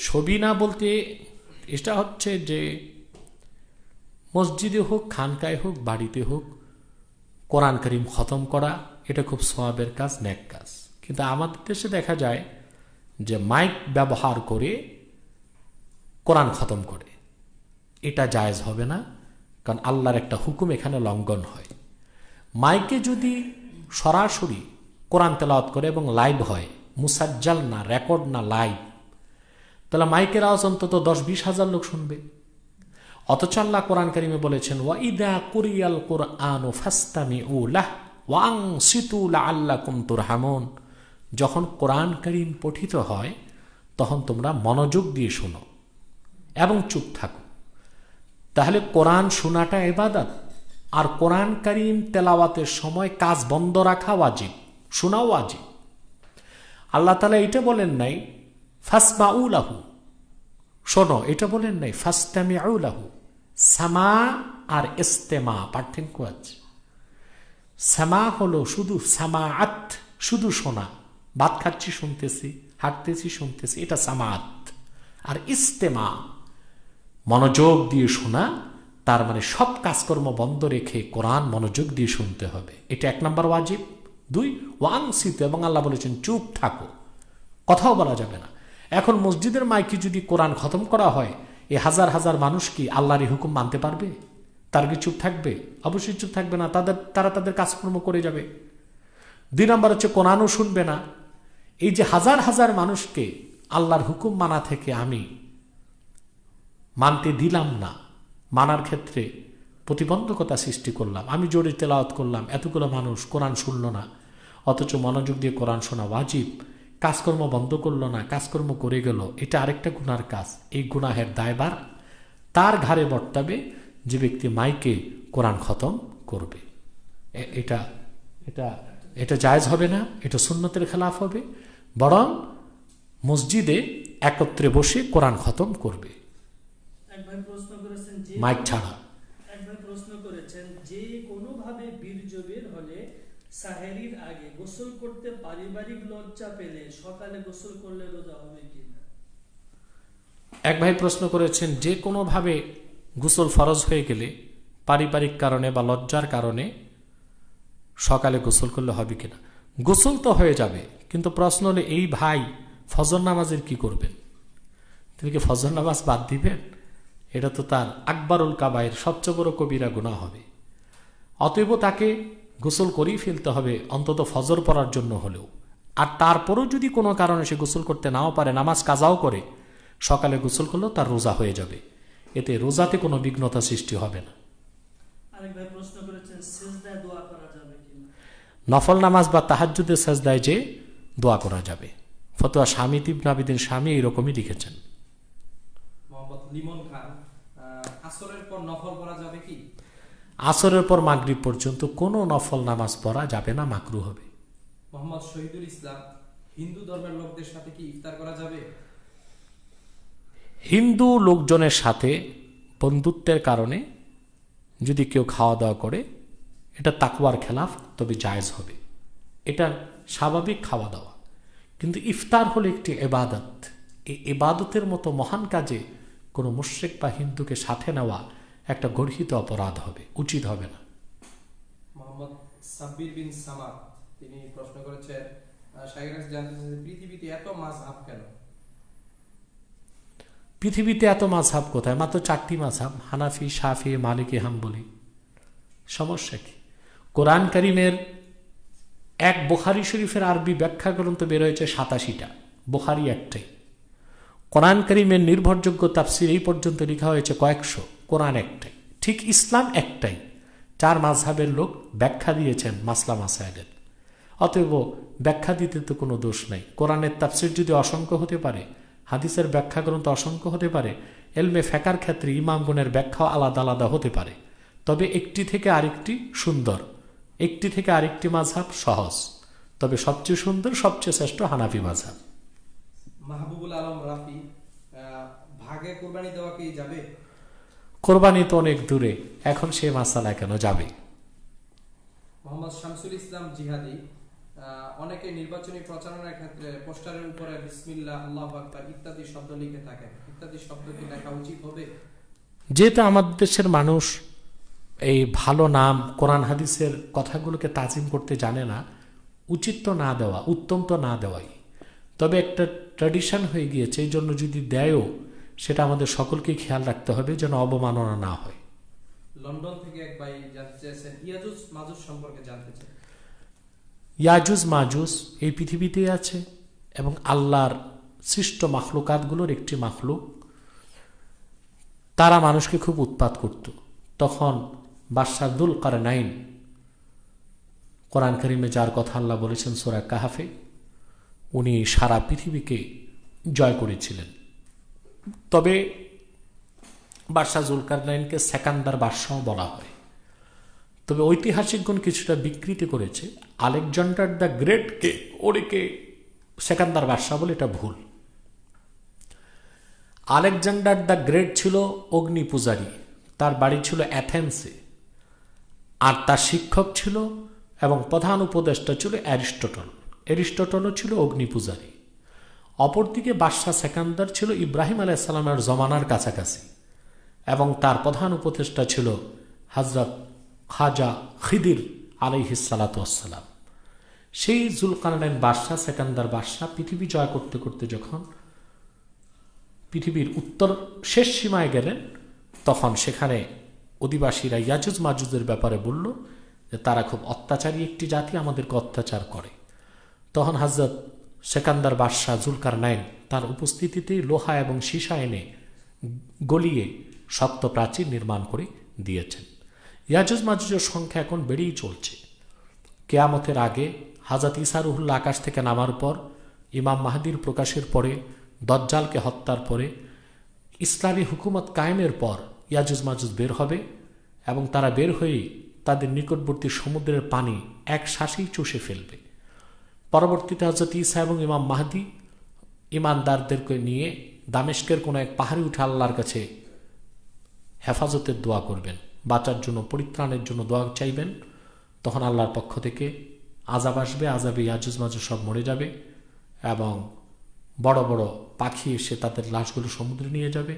সবিনা বলতে এটা হচ্ছে যে মসজিদে হোক, খানকায় হোক, বাড়িতে হোক, কোরআন কারীম খতম করা এটা খুব সওয়াবের কাজ, নেক কাজ। কিন্তু আমাদের দেশে দেখা যায় যে মাইক ব্যবহার করে কোরআন খতম করে, এটা জায়েজ হবে না, কারণ আল্লাহর একটা হুকুম এখানে লঙ্ঘন হয়। মাইকে যদি সরাসরি কোরআন তেলাওয়াত করে এবং লাইভ হয়, মুসাজ্জাল না, রেকর্ড না, লাইভ, তাহলে মাইকের আওয়াজ অন্তত 10-20 হাজার লোক শুনবে। অথচ আল্লাহ কোরআন কারীমে বলেছেন ওয়াইদা কুরিয়াল কুরআনু ফাসতামিউ লাহু ওয়া আনসিতু লাআল্লাকুম তুরহামুন, যখন কোরআন কারীম পঠিত হয় তখন তোমরা মনোযোগ দিয়ে শোনো এবং চুপ থাকো। তাহলে কোরআন শোনাটা ইবাদত, আর কোরআন কারীম তেলাওয়াতের সময় কাজ বন্ধ রাখা ওয়াজিব, শোনাও ওয়াজিব। আল্লাহ তাআলা এটা বলেন নাই ফাসমাউ লাহু, শোনো, এটা বলেন নাই ফাসতামিউ লাহু। সামা আর ইস্তেমা পার্থক্য আছে। সামা হলো শুধু সামাআত, শুধু শোনা, ভাত খাচ্ছি শুনতেছি, হাঁটতেছি শুনতেছি, এটা সামাআত। আর ইস্তেমা মনোযোগ দিয়ে শোনা, তার মানে সব কাজকর্ম বন্ধ রেখে কোরআন মনোযোগ দিয়ে শুনতে হবে, এটা 1 নম্বর ওয়াজিব। 2 ওয়াংসিত, এবং আল্লাহ বলেছেন চুপ থাকো, কথাও বলা যাবে না। এখন মসজিদের মাইকে যদি কোরআন খতম করা হয়, এই হাজার হাজার মানুষ কি আল্লাহর এই হুকুম মানতে পারবে? তার কি চুপ থাকবে? অবশ্যই চুপ থাকবে না, তারা তাদের কাজকর্ম করে যাবে। 2 নম্বর হচ্ছে কোরআনও শুনবে না। এই যে হাজার হাজার মানুষকে আল্লাহর হুকুম মানা থেকে আমি মানতে দিলাম না, মানার ক্ষেত্রে প্রতিবন্ধকতা সৃষ্টি করলাম, আমি জোরে তেলাওয়াত করলাম, এতগুলো মানুষ কোরআন শুনল না, অথচ মনোযোগ দিয়ে কোরআন শোনা ওয়াজিব, কাজকর্ম বন্ধ করলো না, কাজকর্ম করে গেল, এটা আরেকটা গুনার কাজ। এই গুনাহের দায়ভার তার ঘাড়ে বর্তাবে যে ব্যক্তি মাইকে কোরআন খতম করবে। এটা এটা এটা জায়েজ হবে না, এটা সুন্নতের খেলাফ হবে। বরং মসজিদে একত্রে বসে কোরআন খতম করবে, মাইক ছাড়া। একবার প্রশ্ন করেছেন যে কোনোভাবে বীর্য বের হলে সাহেরির আগে গোসল করতে পারিবারিক লজ্জা পেলে সকালে গোসল করলে রোজা হবে কিনা? এক ভাই প্রশ্ন করেছেন যে কোনোভাবে গোসল ফরজ হয়ে গেলে পারিবারিক কারণে বা লজ্জার কারণে সকালে গোসল করলে হবে কিনা। গোসল তো হয়ে যাবে, কিন্তু প্রশ্ন হলো এই ভাই ফজর নামাজের কি করবেন? তিনি কি ফজর নামাজ বাদ দিবেন? এটা তো তার আকবরুল কাবায়ের, সবচেয়ে বড় কবিরা গুনাহ হবে। অতএব তাকে গোসল করেই ফেলতে হবে, অন্তত ফজর পড়ার জন্য হলেও। আর তারপরও যদি কোনো কারণে সে গোসল করতে নাও পারে, নামাজ কাজাও করে, সকালে গোসল করলেও তার রোজা হয়ে যাবে, এতে রোজাতে কোনো বিঘ্নতা সৃষ্টি হবে না। আরেক ভাই প্রশ্ন করেছেন সিজদায় দোয়া করা যাবে কিনা। নফল নামাজ বা তাহাজ্জুদের সাজদায় যে দোয়া করা যাবে, ফতোয়া স্বামী ইবনে আবিদিন স্বামী এইরকমই লিখেছেন। মোহাম্মদ লিমন খান, আসরের পর নফল পড়া যাবে কি? আসরের পর মাগরিব পর্যন্ত কোনো নফল নামাজ পড়া যাবে না, মাকরু হবে। মোহাম্মদ শহীদুল ইসলাম, হিন্দু ধর্মের লোকদের সাথে কি ইফতার করা যাবে? হিন্দু লোকজনের সাথে বন্ধুত্বের কারণে যদি কেউ খাওয়া দাওয়া করে, এটা তাকওয়ার খেলাফ, তবে জায়েজ হবে। এটা স্বাভাবিক খাওয়া দাওয়া। কিন্তু ইফতার হলো একটি ইবাদত। এই ইবাদতের মতো মহান কাজে কোনো মুশরিক বা হিন্দুকে সাথে নেওয়া একটা গর্হিত অপরাধ হবে, উচিত হবে না। মোহাম্মদ সাব্বির বিন সামাদ, তিনি প্রশ্ন করেছেন, শাইখ জানতে চাইছেন, পৃথিবীতে এত মাযহাব কেন? পৃথিবীতে এত মাযহাব কোথায়? মাত্র 4টি মাযহাব, হানাফি, শাফি, মালিকি, হাম্বলি। সমস্যা কি? কোরআন কারীমের এক বুখারী শরীফের আরবি ব্যাখ্যা গ্রন্থ বের হয়েছে 87টা, বুখারী একটাই। কোরআন কারীমের নির্ভরযোগ্য তাফসীর এই পর্যন্ত লেখা হয়েছে কয়েকশো, কোরআন একটাই। ঠিক ইসলাম একটাই, 4 মাযহাবের লোক ব্যাখ্যা দিয়েছেন মাসলা মাসায়েলের। অতএব ব্যাখ্যা দিতে তো কোনো দোষ নাই। কোরআনের তাফসীর যদি অসংখ্য হতে পারে, হাদিসের ব্যাখ্যা গ্রন্থ অসংখ্য হতে পারে, এলমে ফেকার ক্ষেত্রে ইমামগণের ব্যাখ্যাও আলাদা আলাদা হতে পারে। তবে একটি থেকে আরেকটি সুন্দর, একটি থেকে আরেকটি মাযহাব সহজ, তবে সবচেয়ে সুন্দর, সবচেয়ে শ্রেষ্ঠ হানাফি মাযহাব। মাহবুবুল আলম রাফি, ভাগে কুরবানি দেওয়া কি যাবে? কোরবানি তো অনেক দূরে, এখন সে মাসালা কেন যাবে? মোহাম্মদ শামসুল ইসলাম জিহাদি, অনেকে নির্বাচনী প্রচারণার ক্ষেত্রে পোস্টারের উপরে বিসমিল্লাহ, আল্লাহু আকবার ইত্যাদি শব্দ লিখে থাকেন, ইত্যাদি শব্দ কি লেখা উচিত হবে? যেহেতু আমাদের দেশের মানুষ এই ভালো নাম, কোরআন হাদিসের কথাগুলোকে তাজিম করতে জানে না, উচিত তো না দেওয়া, উত্তম তো না দেওয়াই। তবে একটা ট্র্যাডিশন হয়ে গিয়েছে, এই জন্য যদি দেয়ও, সেটা আমাদের সকলকে খেয়াল রাখতে হবে যেন অবমাননা না হয়। লন্ডন থেকে এক ভাই জানতে চেয়েছেন, ইয়াজুজ মাজুজ সম্পর্কে জানতে চান। ইয়াজুজ মাজুজ এই পৃথিবীতেই আছে এবং আল্লাহর সৃষ্ট মাখলুকাতগুলোর একটি মাখলুক। তারা মানুষকে খুব উৎপাত করত। তখন বাদশাহ যুলকারনাইন, কোরআন কারীমে যার কথা আল্লাহ বলেছেন সূরা কাহাফে, উনি সারা পৃথিবীকে জয় করেছিলেন। তবে বাদশাহ যুলকারনাইনকে সেকান্দার বাদশাহ বলা হয়। তবে ঐতিহাসিকগণ কিছুটা বিকৃতি করেছে, আলেকজান্ডার দ্য গ্রেটকে ওরিকে সেকান্দার বাদশাহ বলে, এটা ভুল। আলেকজান্ডার দ্য গ্রেট ছিল অগ্নি পূজারী, তার বাড়ি ছিল অ্যাথেন্সে, আর তার শিক্ষক ছিল এবং প্রধান উপদেষ্টা ছিল অ্যারিস্টটল। অ্যারিস্টটলও ছিল অগ্নি পূজারী। অপরদিকে বাদশাহ সেকান্দার ছিল ইব্রাহিম আলাইহিস সালামের জমানার কাছাকাছি এবং তার প্রধান উপদেষ্টা ছিল হযরত খাজা খিদির আলাইহিস সালাতু ওয়াস সালাম। সেই যুলকারনাইন বাদশাহ, সেকান্দার বাদশাহ পৃথিবী জয় করতে করতে যখন পৃথিবীর উত্তর শেষ সীমায় গেলেন, তখন সেখানে অধিবাসীরা ইয়াজুজ মাজুজের ব্যাপারে বলল যে তারা খুব অত্যাচারী একটি জাতি, আমাদেরকে অত্যাচার করে। তখন হযরত সেকান্দার বাদশাহ যুলকারনাইন তার উপস্থিতিতেই লোহা এবং সীসা এনে গলিয়ে শক্ত প্রাচীর নির্মাণ করে দিয়েছেন। ইয়াজুজ মাজুজের সংখ্যা এখন বেড়েই চলছে। কিয়ামতের আগে হযরত ঈসা রুহুল্লাহ আকাশ থেকে নামার পর, ইমাম মাহদির প্রকাশের পরে, দজ্জালকে হত্যার পরে, ইসলামী হুকুমত কায়েমের পর ইয়াজুজ মাজুজ বের হবে এবং তারা বের হয়ে তাদের নিকটবর্তী সমুদ্রের পানি এক শ্বাসেই চুষে ফেলবে। পরবর্তীতে হযরত ঈসা এবং ইমাম মাহদি ইমানদারদেরকে নিয়ে দামেস্কের কোনো এক পাহাড়ে উঠে আল্লাহর কাছে হেফাজতের দোয়া করবেন, বাঁচার জন্য, পরিত্রাণের জন্য দোয়া চাইবেন। তখন আল্লাহর পক্ষ থেকে আযাব আসবে, আযাবে ইয়াজুজ মাজুজ সব মরে যাবে এবং বড় বড় পাখি এসে তাদের লাশগুলো সমুদ্রে নিয়ে যাবে।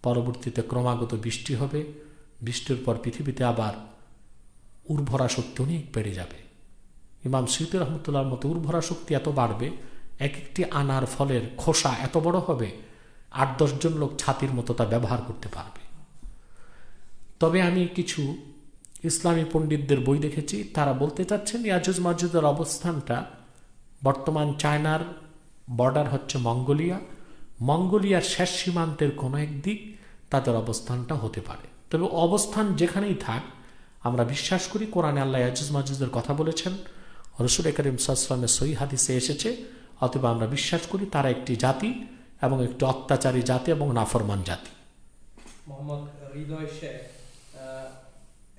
পরবর্তীতে ক্রমাগত বৃষ্টি হবে, বৃষ্টির পর পৃথিবীতে আবার উর্বরা শক্তি অনেক বেড়ে যাবে। ইমাম সুয়ুতী রহমতুল্লাহর মতো উর্বরা শক্তি এত বাড়বে, এক একটি আনার ফলের খোসা এত বড় হবে, 8-10 জন লোক ছাতির মতো তা ব্যবহার করতে পারবে। তবে আমি কিছু ইসলামী পণ্ডিতদের বই দেখেছি, তারা বলতে চাচ্ছেন ইয়াজুজ মাজুজের অবস্থানটা বর্তমান চায়নার বর্ডার হচ্ছে মঙ্গোলিয়া, মঙ্গোলিয়ার শেষ সীমান্তের কোনো এক দিক তাদের অবস্থানটা হতে পারে। তবে অবস্থান যেখানেই থাক, আমরা বিশ্বাস করি কোরআনে আল্লাহ ইয়াজুজ মাজুজের কথা বলেছেন, রসুল করিম সাল্লাল্লাহু আলাইহি ওয়াসাল্লামের সহিহ হাদিসে এসেছে। অতএব আমরা বিশ্বাস করি তারা একটি জাতি এবং একটি অত্যাচারী জাতি এবং নাফরমান জাতি। মোহাম্মদ হৃদয় শেখ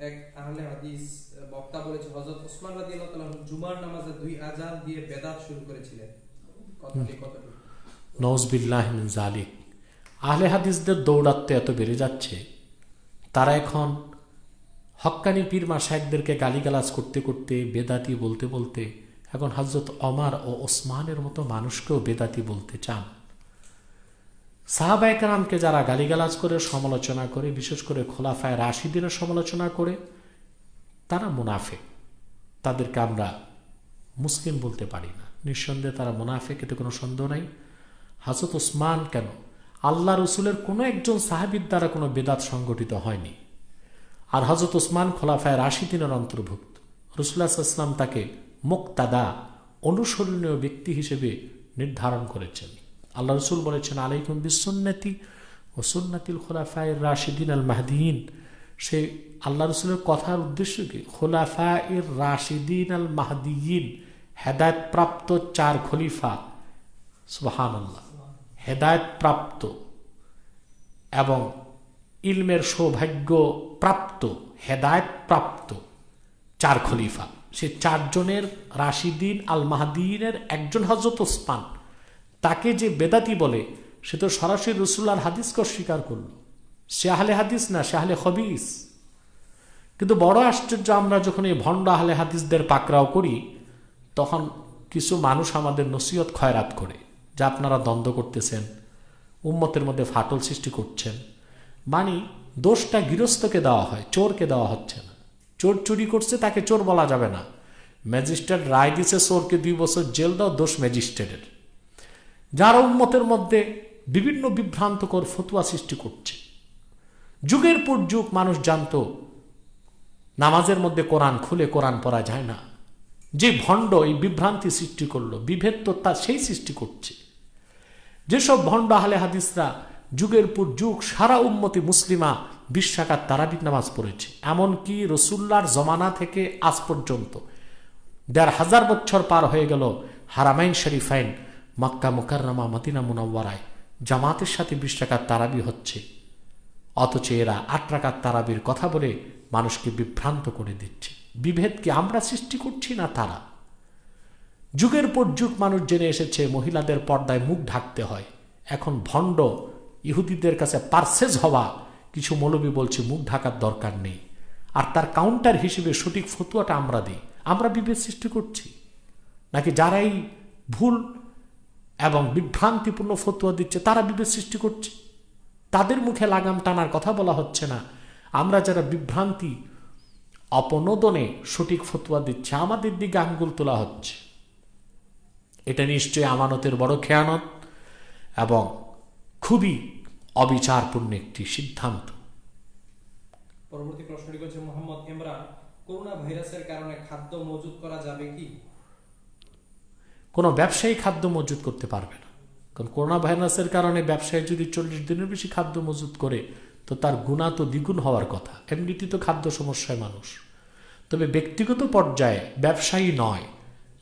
এক আহলে হাদিস বক্তা বলেছে, হযরত ওসমান রাদিয়াল্লাহু তাআলা জুমার নামাজে 2 আযান দিয়ে বেদাত শুরু করেছিলেন। কথাটি কতটুকু? নওজবিল্লাহি মিন যালিক। আহলে হাদিসদের দৌরাত্ম্য এত বেড়ে যাচ্ছে, তারা এখন হক্কানি পীর মাশায়েখদেরকে গালিগালাজ করতে করতে, বেদাতি বলতে বলতে এখন হযরত ওমর ও ওসমানের মতো মানুষকেও বেদাতি বলতে চান। সাহাবায়ে কেরামকে যারা গালিগালাজ করে, সমালোচনা করে, বিশেষ করে খোলাফায়ে রাশিদিনের সমালোচনা করে, তারা মুনাফিক। তাদেরকে আমরা মুসলিম বলতে পারি না, নিঃসন্দেহে তারা মুনাফিক, এতে কোনো সন্দেহ নাই। হযরত ওসমান কেন, আল্লাহ রসুলের কোনো একজন সাহাবীর দ্বারা কোনো বেদাত সংগঠিত হয়নি। আর হযরত ওসমান খোলাফায়ে রাশিদিনের অন্তর্ভুক্ত। রাসূলুল্লাহ সাল্লাল্লাহু আলাইহি ওয়াসাল্লাম তাকে মুক্তাদা, অনুসরণীয় ব্যক্তি হিসেবে নির্ধারণ করেছেন। আল্লাহ রসুল বলেছেন, আলাইকুম বিসুন্নতি ও সুন্নাতিল খোলাফায়ে রাশিদিন আল মাহদিয়িন। সে আল্লাহ রসুলের কথার উদ্দেশ্য কি? খোলাফায়ে রাশিদিন আল মাহদিয়িন, হেদায়েত প্রাপ্ত 4 খলিফা, সুবহানাল্লাহ, হেদায়েত প্রাপ্ত এবং ইলমের সৌভাগ্য প্রাপ্ত, হেদায়েত প্রাপ্ত 4 খলিফা। সে 4 জনের রাশিদিন আল মাহদিয়িনের একজন হযরত ওসমান। তাকে যে বেদাতি বলে, সে তো সরাসরি রাসূলুল্লাহর হাদিসকে অস্বীকার করল। সে আহলে হাদিস না, সে আহলে খবিস। কিন্তু বড় আশ্চর্য, আমরা যখন এই ভণ্ড আহলে হাদিসদের পাকড়াও করি, তখন কিছু মানুষ আমাদের নসিহত খয়রাত করে যে আপনারা দ্বন্দ্ব করতেছেন, উম্মতের মধ্যে ফাটল সৃষ্টি করছেন। মানে দোষটা গৃহস্থকে দেওয়া হয়, চোরকে দেওয়া হচ্ছে না। চোর চুরি করছে, তাকে চোর বলা যাবে না। ম্যাজিস্ট্রেট রায় দিছে চোরকে 2 বছর জেল দাও, দোষ ম্যাজিস্ট্রেটের। যারা উম্মতের মধ্যে বিভিন্ন বিভ্রান্তকর ফতোয়া সৃষ্টি করছে। যুগের পর যুগ মানুষ জানত নামাজের মধ্যে কোরআন খুলে কোরআন পড়া যায় না। যে ভণ্ড এই বিভ্রান্তি সৃষ্টি করলো, বিভেদ তো তা সেই সৃষ্টি করছে। যেসব ভণ্ড আহলে হাদিসরা যুগের পর যুগ সারা উম্মতি মুসলিমা 20 রাকাত তারাবির নামাজ পড়েছে, এমনকি রসুল্লাহর জমানা থেকে আজ পর্যন্ত 1500 বছর পার হয়ে গেল, হারামাইন শরীফাইন মক্কা মুকাররমা মদিনা মুনাওয়ারায় জামাতের সাথে 20 রাকাত তারাবি হচ্ছে। অথচ এরা 8 রাকাত তারাবির কথা বলে মানুষকে বিভ্রান্ত করে দিচ্ছে। বিভেদ কি আমরা সৃষ্টি করছি না তারা? যুগের পর যুগ মানুষ জেনে এসেছে মহিলাদের পর্দায় মুখ ঢাকতে হয়। এখন ভণ্ড ইহুদিদের কাছে পারসেজ হওয়া কিছু মৌলবী বলছে মুখ ঢাকার দরকার নেই, আর তার কাউন্টার হিসেবে সঠিক ফতোয়াটা আমরা দিই। আমরা বিভেদ সৃষ্টি করছি নাকি যারাই ভুল এবং বিভ্রান্তিপূর্ণ ফতোয়া দিচ্ছে তারা বিভেদ সৃষ্টি করছে? তাদের মুখে লাগাম টানার কথা বলা হচ্ছে না। আমরা যারা বিভ্রান্তি অপনোদনে সঠিক ফতোয়া দিচ্ছে, আমাদের দিকে আঙ্গুল তোলা হচ্ছে। এটা নিশ্চয়ই আমানতের বড় খেয়ানত এবং খুবই অবিচারপূর্ণ একটি সিদ্ধান্ত। পরবর্তী প্রশ্নটি হচ্ছে মোহাম্মদ ইমরান, করোনা ভাইরাসের কারণে খাদ্য মজুত করা যাবে কি? কোনো ব্যবসায়ী খাদ্য মজুত করতে পারবে না, কারণ করোনা ভাইরাসের কারণে ব্যবসায়ী যদি 40 দিনের বেশি খাদ্য মজুত করে তো তার গুণা তো দ্বিগুণ হওয়ার কথা। এমনিতে তো খাদ্য সমস্যায় মানুষ। তবে ব্যক্তিগত পর্যায়ে ব্যবসায়ী নয়,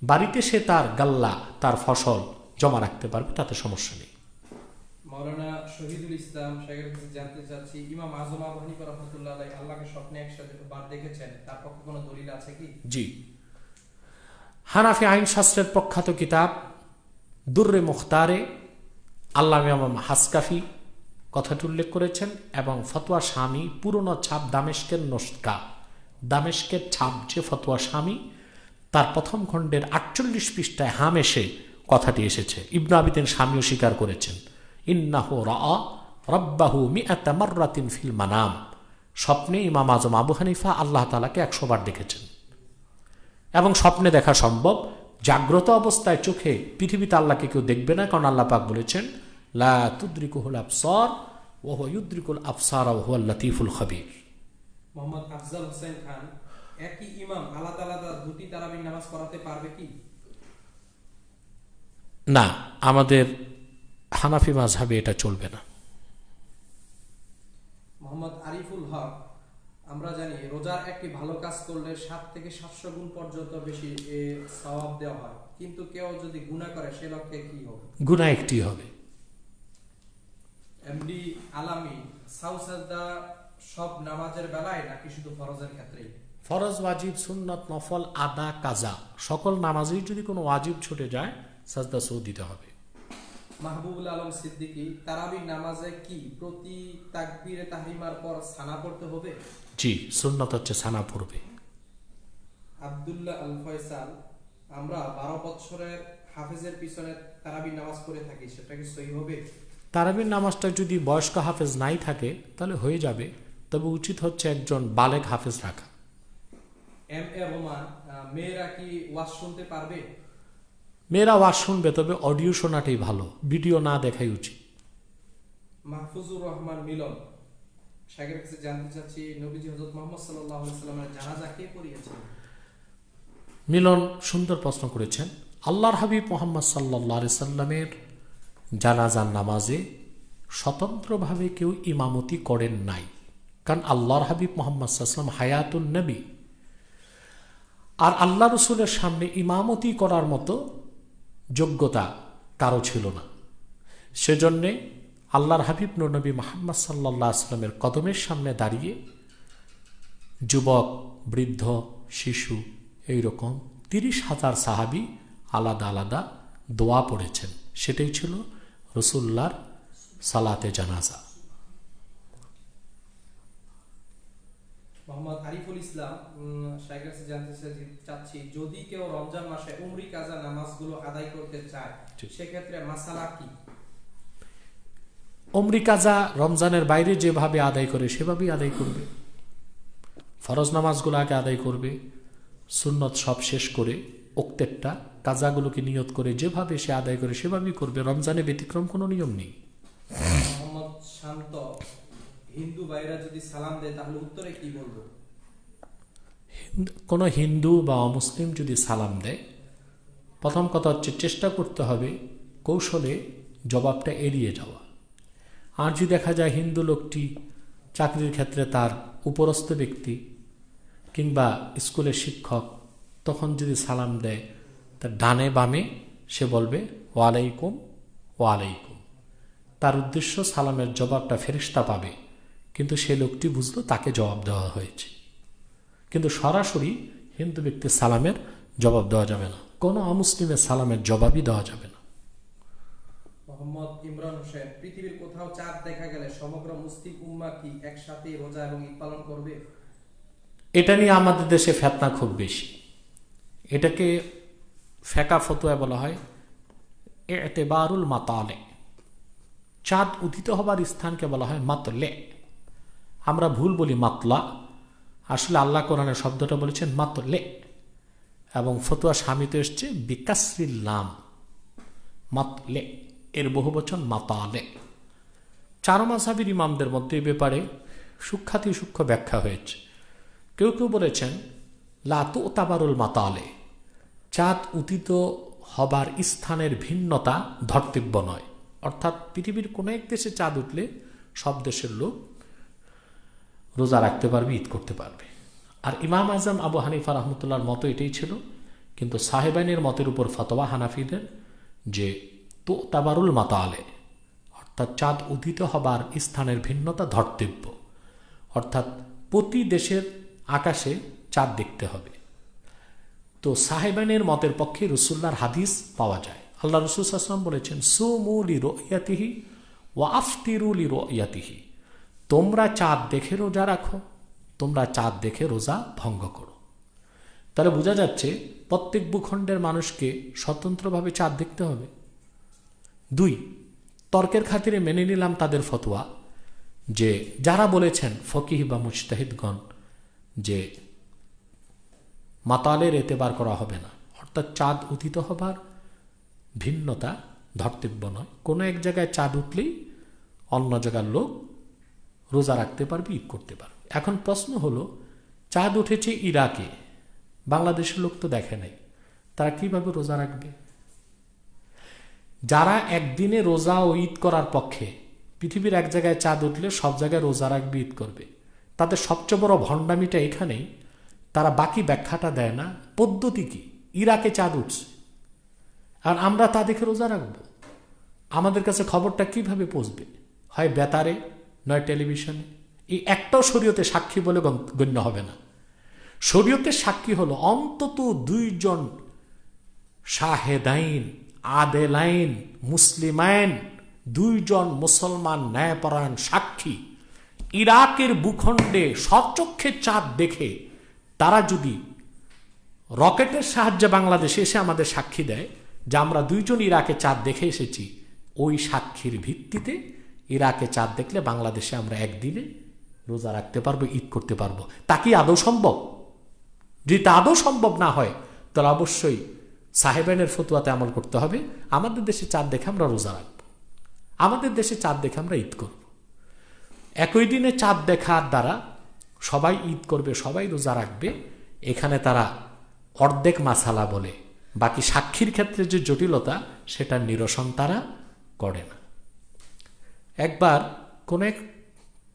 বাড়িতে সে তার গাল্লা, তার ফসল জমা রাখতে পারবে, তাতে সমস্যা নেই। মাওলানা শহীদুল ইসলাম সাহেবের কাছে জানতে চাচ্ছি, ইমাম আযম আবু হানিফা রাহমাতুল্লাহ আলাইহি আল্লাহকে স্বপ্নে একসাথে বার দেখেছেন, তার পক্ষে কোনো দলিল আছে কি? জি, হানাফি আইন শাস্ত্রের প্রখ্যাত কিতাব দুররে মুখতারে আল্লামা ইমাম হাসকাফি কথাটি উল্লেখ করেছেন, এবং ফতোয়া স্বামী পুরনো ছাপ দামেস্কের নস্কা, দামেস্কের ছাপ যে ফতোয়া স্বামী, তার প্রথম খণ্ডের 48 পৃষ্ঠায় হামেশে কথাটি এসেছে। ইবনে আবিদিন স্বামীও স্বীকার করেছেন, ইন্নাহু রাআ রাব্বাহু মিআতা মাররাতিন ফিল মানাম। স্বপ্নে ইমাম আযম আবু হানিফা আল্লাহ তাআলাকে 100 বার দেখেছেন। এবং স্বপ্নে দেখা সম্ভব, জাগ্রত অবস্থায় চোখে পৃথিবীতে আল্লাহকে কেউ দেখবে না, কারণ আল্লাহ পাক বলেছেন লা তুদরিকুহুল আবসার ওয়া হুয়া ইউদরিকুল আবসার ওয়া হুয়াল লাতীফুল খবীর। মোহাম্মদ আফজাল হোসেন খান, একই ইমাম আলাদা আলাদা 2টি তারাবির নামাজ পড়াতে পারবে কি? না, আমাদের হানাফি মাযহাবে এটা চলবে না। মোহাম্মদ আরিফুল হক, আমরা জানি রোজার একটি ভালো কাজ করলে 7 থেকে 700 গুণ পর্যন্ত বেশি সওয়াব দেওয়া হয়, কিন্তু কেউ যদি গুনাহ করে সে লক্ষ্যে কি হবে? গুনাহ একটি হবে। এমডি আলামি, সাজদা সব নামাজের বেলায় নাকি শুধু ফরজের ক্ষেত্রেই? ফরজ, ওয়াজিব, সুন্নত, নফল, আদা, কাজা সকল নামাজেই যদি কোনো ওয়াজিব ছুটে যায় সাজদা সৌ দিতে হবে। মাহবুবুল আলম সিদ্দিকী, তারাবির নামাজে কি প্রতি তাকবীরে তাহরিমার পর সানা পড়তে হবে? জি, সুন্নত হচ্ছে সানা পড়বে। আব্দুল্লাহ আল ফয়সাল, আমরা 12 বছরের হাফেজের পিছনে তারাবির নামাজ পড়ে থাকি, সেটা কি সহি হবে? তারাবির নামাজটা যদি বয়স্ক হাফেজ নাই থাকে তাহলে হয়ে যাবে, তবে উচিত হচ্ছে একজন বালেগ হাফেজ রাখা। এম এ রোমান, মেয়েরা কি ওয়াজ শুনতে পারবে? মেয়েরা ওয়াজ শুনবে, তবে অডিও শোনাটাই ভালো, ভিডিও না দেখাই উচিত। মাহফুজুর রহমান মিলন, শাইখের কাছে জানতে চাচ্ছি, নবীজি হযরত মুহাম্মদ সাল্লাল্লাহু আলাইহি ওয়াসাল্লামের জানাজা কে পড়িয়েছেন? মিলন সুন্দর প্রশ্ন করেছেন। আল্লাহর হাবিব মুহাম্মদ সাল্লাল্লাহু আলাইহি সাল্লামের জানাজার নামাজে স্বতন্ত্রভাবে কেউ ইমামতি করেন নাই, কারণ আল্লাহর হাবিব মুহাম্মদ সাল্লাল্লাহু আলাইহি সাল্লাম হায়াতুন নবী, আর আল্লাহ রসুলের সামনে ইমামতি করার মতো যোগ্যতা কারো ছিল না। সেজন্যে আল্লাহর হাবিব নবী মুহাম্মদ সাল্লাল্লাহু আলাইহি সাল্লামের কদমের সামনে দাঁড়িয়ে যুবক, বৃদ্ধ, শিশু এইরকম 30,000 সাহাবী আলাদা আলাদা দোয়া পড়েছেন। সেটাই ছিল রসুল্লাহর সালাতে জানাজা। মোহাম্মদ আরিফুল ইসলাম, শাইখের কাছে জানতে চাচ্ছি, যদি কেউ রমজান মাসে উমরি কাজা নামাজগুলো আদায় করতে চায় সেক্ষেত্রে মাসালা কি? উমরি কাজা রমজানের বাইরে যেভাবে আদায় করে সেভাবেই আদায় করবে। ফরজ নামাজগুলো আগে আদায় করবে, সুন্নত সব শেষ করে ওক্তেরটা কাজাগুলোকে নিয়ত করে যেভাবে সে আদায় করে সেভাবেই করবে। রমজানে ব্যতিক্রম কোনো নিয়ম নেই। মোহাম্মদ শান্ত, হিন্দু ভাইরা যদি সালাম দেয় তাহলে উত্তরে কি বলবো? কোনো হিন্দু বা অমুসলিম যদি সালাম দেয়, প্রথম কথা হচ্ছে চেষ্টা করতে হবে কৌশলে জবাবটা এড়িয়ে যাওয়া। আর যদি দেখা যায় হিন্দু লোকটি চাকরির ক্ষেত্রে তার উপরস্থ ব্যক্তি কিংবা স্কুলের শিক্ষক, তখন যদি সালাম দেয় তার ডানে বামে সে বলবে ওয়ালাইকুম ওয়ালাইকুম। তার উদ্দেশ্য সালামের জবাবটা ফেরেশতা পাবে, কিন্তু সে লোকটি বুঝলো তাকে জবাব দেওয়া হয়েছে। কিন্তু সরাসরি হিন্দু ব্যক্তির সালামের জবাব দেওয়া যাবে না, কোনো অমুসলিমের সালামের জবাবই দেওয়া যাবে না। মোহাম্মদ ইমরান হোসেন, পৃথিবীর কোথাও চাঁদ দেখা গেলে সমগ্র মুসলিম উম্মাহ কি একসাথে রোজা এবং ঈদ পালন করবে? এটা নিয়ে আমাদের দেশে ফেতনা খুব বেশি। এটাকে ফেকা ফতোয়া বলা হয় এতেবারুল মাতালে। চাঁদ উদিত হবার স্থানকে বলা হয় মাতলে। আমরা ভুল বলি মাতলা, আসলে আল্লাহ কোরআনের শব্দটা বলেছেন মাতলে, এবং ফতোয়া স্বামীতে এসছে বিকাসরিল নাম মাতলে, এর বহুবচন মাতালে। চার মাযহাবের ইমামদের মধ্যে এ ব্যাপারে সূক্ষ্মাতি সূক্ষ্ম ব্যাখ্যা হয়েছে। কেউ কেউ বলেছেন লা তুতাবারুল মাতালে, চাঁদ উদিত হবার স্থানের ভিন্নতা ধর্তব্য নয়। অর্থাৎ পৃথিবীর কোনো এক দেশে চাঁদ উঠলে সব দেশের লোক রোজা রাখতে পারবে, ঈদ করতে পারবে। আর ইমাম আজম আবু হানিফা রহমতুল্লাহর মতো এটাই ছিল, কিন্তু সাহেবাইনের মতের উপর ফতোয়া হানাফিদের যে তুতাবারুল মাতালে, অর্থাৎ চাঁদ উদিত হবার স্থানের ভিন্নতা ধর্তব্য, অর্থাৎ প্রতি দেশের আকাশে চাঁদ দেখতে হবে। তো সাহেবানের মতের পক্ষে রসুল্লাহর হাদিস পাওয়া যায়। আল্লাহ রসুল সাল্লাল্লাহু আলাইহি ওয়াসাল্লাম বলেছেন সুমু লিরুয়াতিহি ওয়া আফতিরু লিরুয়াতিহি, তোমরা চাঁদ দেখে রোজা রাখো, তোমরা চাঁদ দেখে রোজা ভঙ্গ করো। তাহলে বোঝা যাচ্ছে প্রত্যেক ভূখণ্ডের মানুষকে স্বতন্ত্রভাবে চাঁদ দেখতে হবে। 2, তর্কের খাতিরে মেনে নিলাম তাদের ফতোয়া যে যারা বলেছেন ফকিহ বা মুজতাহিদগণ যে মাতালের এতেবার করা হবে না, অর্থাৎ চাঁদ উদিত হবার ভিন্নতা ধর্তব্য নয়। কোনো এক জায়গায় চাঁদ উঠলেই অন্য জায়গার লোক রোজা রাখতে পারবে, ঈদ করতে পারবে। এখন প্রশ্ন হলো, চাঁদ উঠেছে ইরাকে, বাংলাদেশের লোক তো দেখে নাই, তারা কিভাবে রোজা রাখবে? যারা একদিনে রোজা ও ঈদ করার পক্ষে, পৃথিবীর এক জায়গায় চাঁদ উঠলে সব জায়গায় রোজা রাখবে, ঈদ করবে, তাদের সবচেয়ে বড় ভণ্ডামিটা এখানেই, তারা বাকি ব্যাখ্যাটা দেয় না। পদ্ধতি কি? ইরাকে চাঁদ উঠছে আর আমরা তা দেখে রোজা রাখবো? আমাদের কাছে খবরটা কিভাবে পৌঁছবে? হয় বেতারে, নয় টেলিভিশনে। এই একটাও শরীয়তে সাক্ষী বলে গণ্য হবে না। শরীয়তের সাক্ষী হলো অন্তত 2 জন শাহেদাইন আদেলাইন মুসলিমাইন, 2 জন মুসলমান ন্যায়পরায়ণ সাক্ষী ইরাকের ভূখণ্ডে স্বচক্ষে চাঁদ দেখে তারা যদি রকেটের সাহায্যে বাংলাদেশে এসে আমাদের সাক্ষী দেয় যে আমরা 2 জন ইরাকে চাঁদ দেখে এসেছি, ওই সাক্ষীর ভিত্তিতে ইরাকে চাঁদ দেখলে বাংলাদেশে আমরা একদিনে রোজা রাখতে পারবো, ঈদ করতে পারবো। তা কি আদৌ সম্ভব? যদি তা আদৌ সম্ভব না হয় তাহলে অবশ্যই সাহেবানের ফতুয়াতে আমল করতে হবে। আমাদের দেশে চাঁদ দেখে আমরা রোজা রাখবো, আমাদের দেশে চাঁদ দেখে আমরা ঈদ করব। একই দিনে চাঁদ দেখার দ্বারা সবাই ঈদ করবে, সবাই রোজা রাখবে, এখানে তারা অর্ধেক মাসালা বলে। বাকি সাক্ষীর ক্ষেত্রে যে জটিলতা, সেটা নিরসন তারা করে না। একবার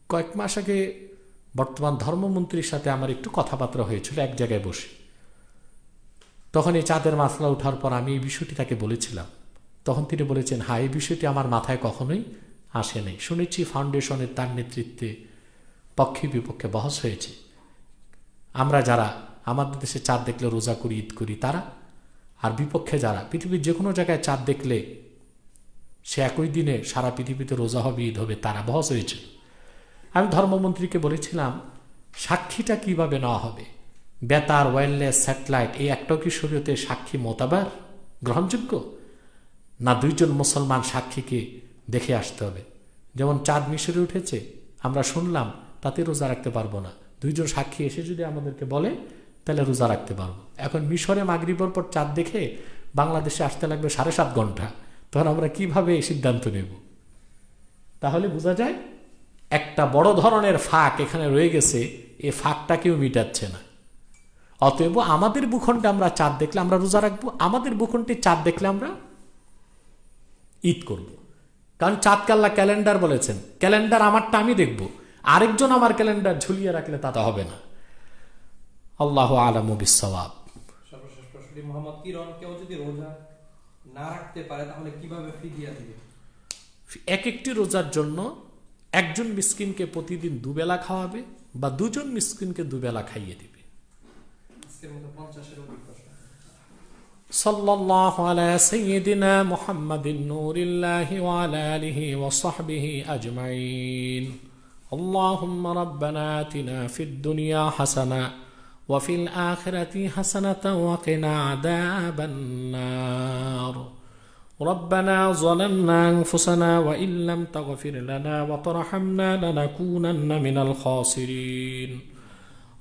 কয়েক মাস আগে বর্তমান ধর্মমন্ত্রীর সাথে আমার একটু কথাবার্তা হয়েছিল এক জায়গায় বসে। তখন এই চাঁদের মাসলা ওঠার পর আমি এই বিষয়টি তাকে বলেছিলাম। তখন তিনি বলেছেন, হ্যাঁ, এই বিষয়টি আমার মাথায় কখনোই আসে নাই। শুনেছি ফাউন্ডেশনের তার নেতৃত্বে পক্ষে বিপক্ষে বহস হয়েছে। আমরা যারা আমাদের দেশে চাঁদ দেখলে রোজা করি, ঈদ করি, তারা, আর বিপক্ষে যারা পৃথিবীর যে কোনো জায়গায় চাঁদ দেখলে সে একই দিনে সারা পৃথিবীতে রোজা হবে, ঈদ হবে, তারা বহস হয়েছে। আমি ধর্মমন্ত্রীকে বলেছিলাম, সাক্ষীটা কিভাবে নেওয়া হবে? বেতার, ওয়্যারলেস, স্যাটেলাইট, এই একটাও কি শরীয়তে সাক্ষী মোতাবার গ্রহণযোগ্য? না 2 জন মুসলমান সাক্ষীকে দেখে আসতে হবে? যেমন চাঁদ মিশরে উঠেছে, আমরা শুনলাম, তাতে রোজা রাখতে পারবো না। 2 জন সাক্ষী এসে যদি আমাদেরকে বলে তাহলে রোজা রাখতে পারবো। এখন মিশরে মাগরিবের পর চাঁদ দেখে বাংলাদেশে আসতে লাগবে 7.5 ঘন্টা, তখন আমরা কিভাবে সিদ্ধান্ত নেব? তাহলে বোঝা যায় একটা বড় ধরনের ফাঁক এখানে রয়ে গেছে, এই ফাঁকটা কেউ মিটাচ্ছে না। অতএব আমাদের ভূখণ্ডে আমরা চাঁদ দেখলে আমরা রোজা রাখবো, আমাদের ভূখণ্ডে চাঁদ দেখলে আমরা ঈদ করব। কারণ চাঁদকে আল্লাহ ক্যালেন্ডার বলেছেন, ক্যালেন্ডার আমারটা আমি দেখব, আরেকজন আমার ক্যালেন্ডার ঝুলিয়ে রাখলে তা হবে না। আল্লাহু আ'লামু বিস-সাওয়াব। সর্বশেষ প্রশ্নটি মোহাম্মদ কিরণ, কেউ যদি রোজা না রাখতে পারে তাহলে কিভাবে ফিদিয়া দিবে? একটি রোজার জন্য একজন মিসকিনকে প্রতিদিন 2 বেলা খাওয়াবে বা 2 জন মিসকিনকে 2 বেলা খাইয়ে দিবে। আজকের মতো 50-এর অধিক প্রশ্ন। সাল্লাল্লাহু আলা সাইয়্যিদিনা মুহাম্মাদিন নূরিল্লাহি ওয়া আলা আলিহি ওয়া সাহবিহি আজমাইন। আল্লাহুম্মা রাব্বানা আতিনা ফিদ দুনিয়া হাসানা ওয়া ফিল আখিরাতি হাসানাতাও ওয়া কিনা আযাবান নার। ربنا ظلمنا أنفسنا وإن لم تغفر لنا وترحمنا لنكونن من الخاسرين.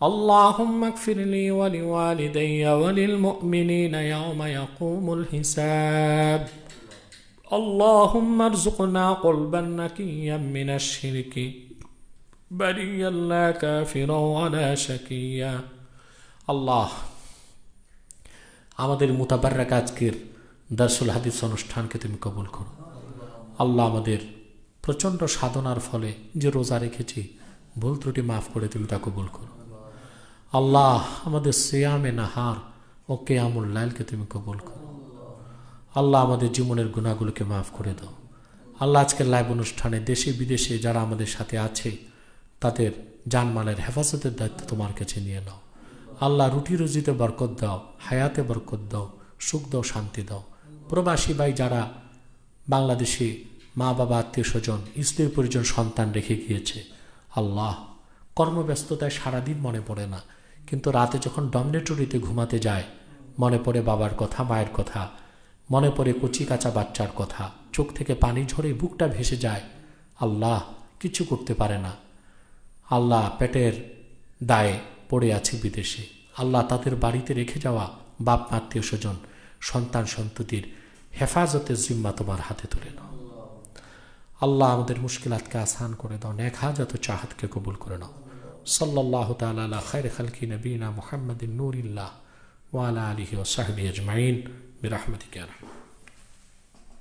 اللهم اغفر لي ولوالدي وللمؤمنين يوم يقوم الحساب. اللهم ارزقنا قلبا نقيا من الشرك بريا لا كافرا ولا شقيا. الله আমাদের মুতাবাররাক আজকের দারসুল হাদিস অনুষ্ঠানকে তুমি কবুল করো। আল্লাহ আমাদের প্রচণ্ড সাধনার ফলে যে রোজা রেখেছি, ভুল ত্রুটি মাফ করে তুমি তা কবুল করো। আল্লাহ আমাদের সিয়ামে নাহার ও কিয়ামুল লাইলকে তুমি কবুল করো। আল্লাহ আমাদের জীবনের গুনাহগুলোকে মাফ করে দাও। আল্লাহ আজকের লাইভ অনুষ্ঠানে দেশে বিদেশে যারা আমাদের সাথে আছে তাদের জানমালের হেফাজতের দায়িত্ব তোমার কাছে নিয়ে নাও। আল্লাহ রুটি রুজিতে বরকত দাও, হায়াতে বরকত দাও, সুখ দাও, শান্তি দাও। প্রবাসী ভাই যারা বাংলাদেশে মা বাবা আত্মীয় স্বজন স্ত্রী পরিজন সন্তান রেখে গিয়েছে, আল্লাহ কর্মব্যস্ততায় সারাদিন মনে পড়ে না, কিন্তু রাতে যখন ডমনেটরিতে ঘুমাতে যায় মনে পড়ে বাবার কথা, মায়ের কথা, মনে পড়ে কচি কাঁচা বাচ্চার কথা, চোখ থেকে পানি ঝরে বুকটা ভেসে যায়। আল্লাহ কিছু করতে পারে না, আল্লাহ পেটের দায়ে পড়ে আছে বিদেশে। আল্লাহ তাদের বাড়িতে রেখে যাওয়া বাপ আত্মীয় স্বজন সন্তান সন্ততির হেফাজতের জিম্মা তোমার হাতে তুলে নাও। আল্লাহ আমাদের মুশকিলাতকে আসান করে দাও, নেক হাজাত চাহাতকে কবুল করে নাও। সাল্লাল্লাহু তাআলা আলা খায়রি খালকি নবিনা মুহাম্মাদিন নূরিল্লাহ ওয়া আলা আলিহি ওয়া সাহবিহি আজমাইন বিরহমাতিকা।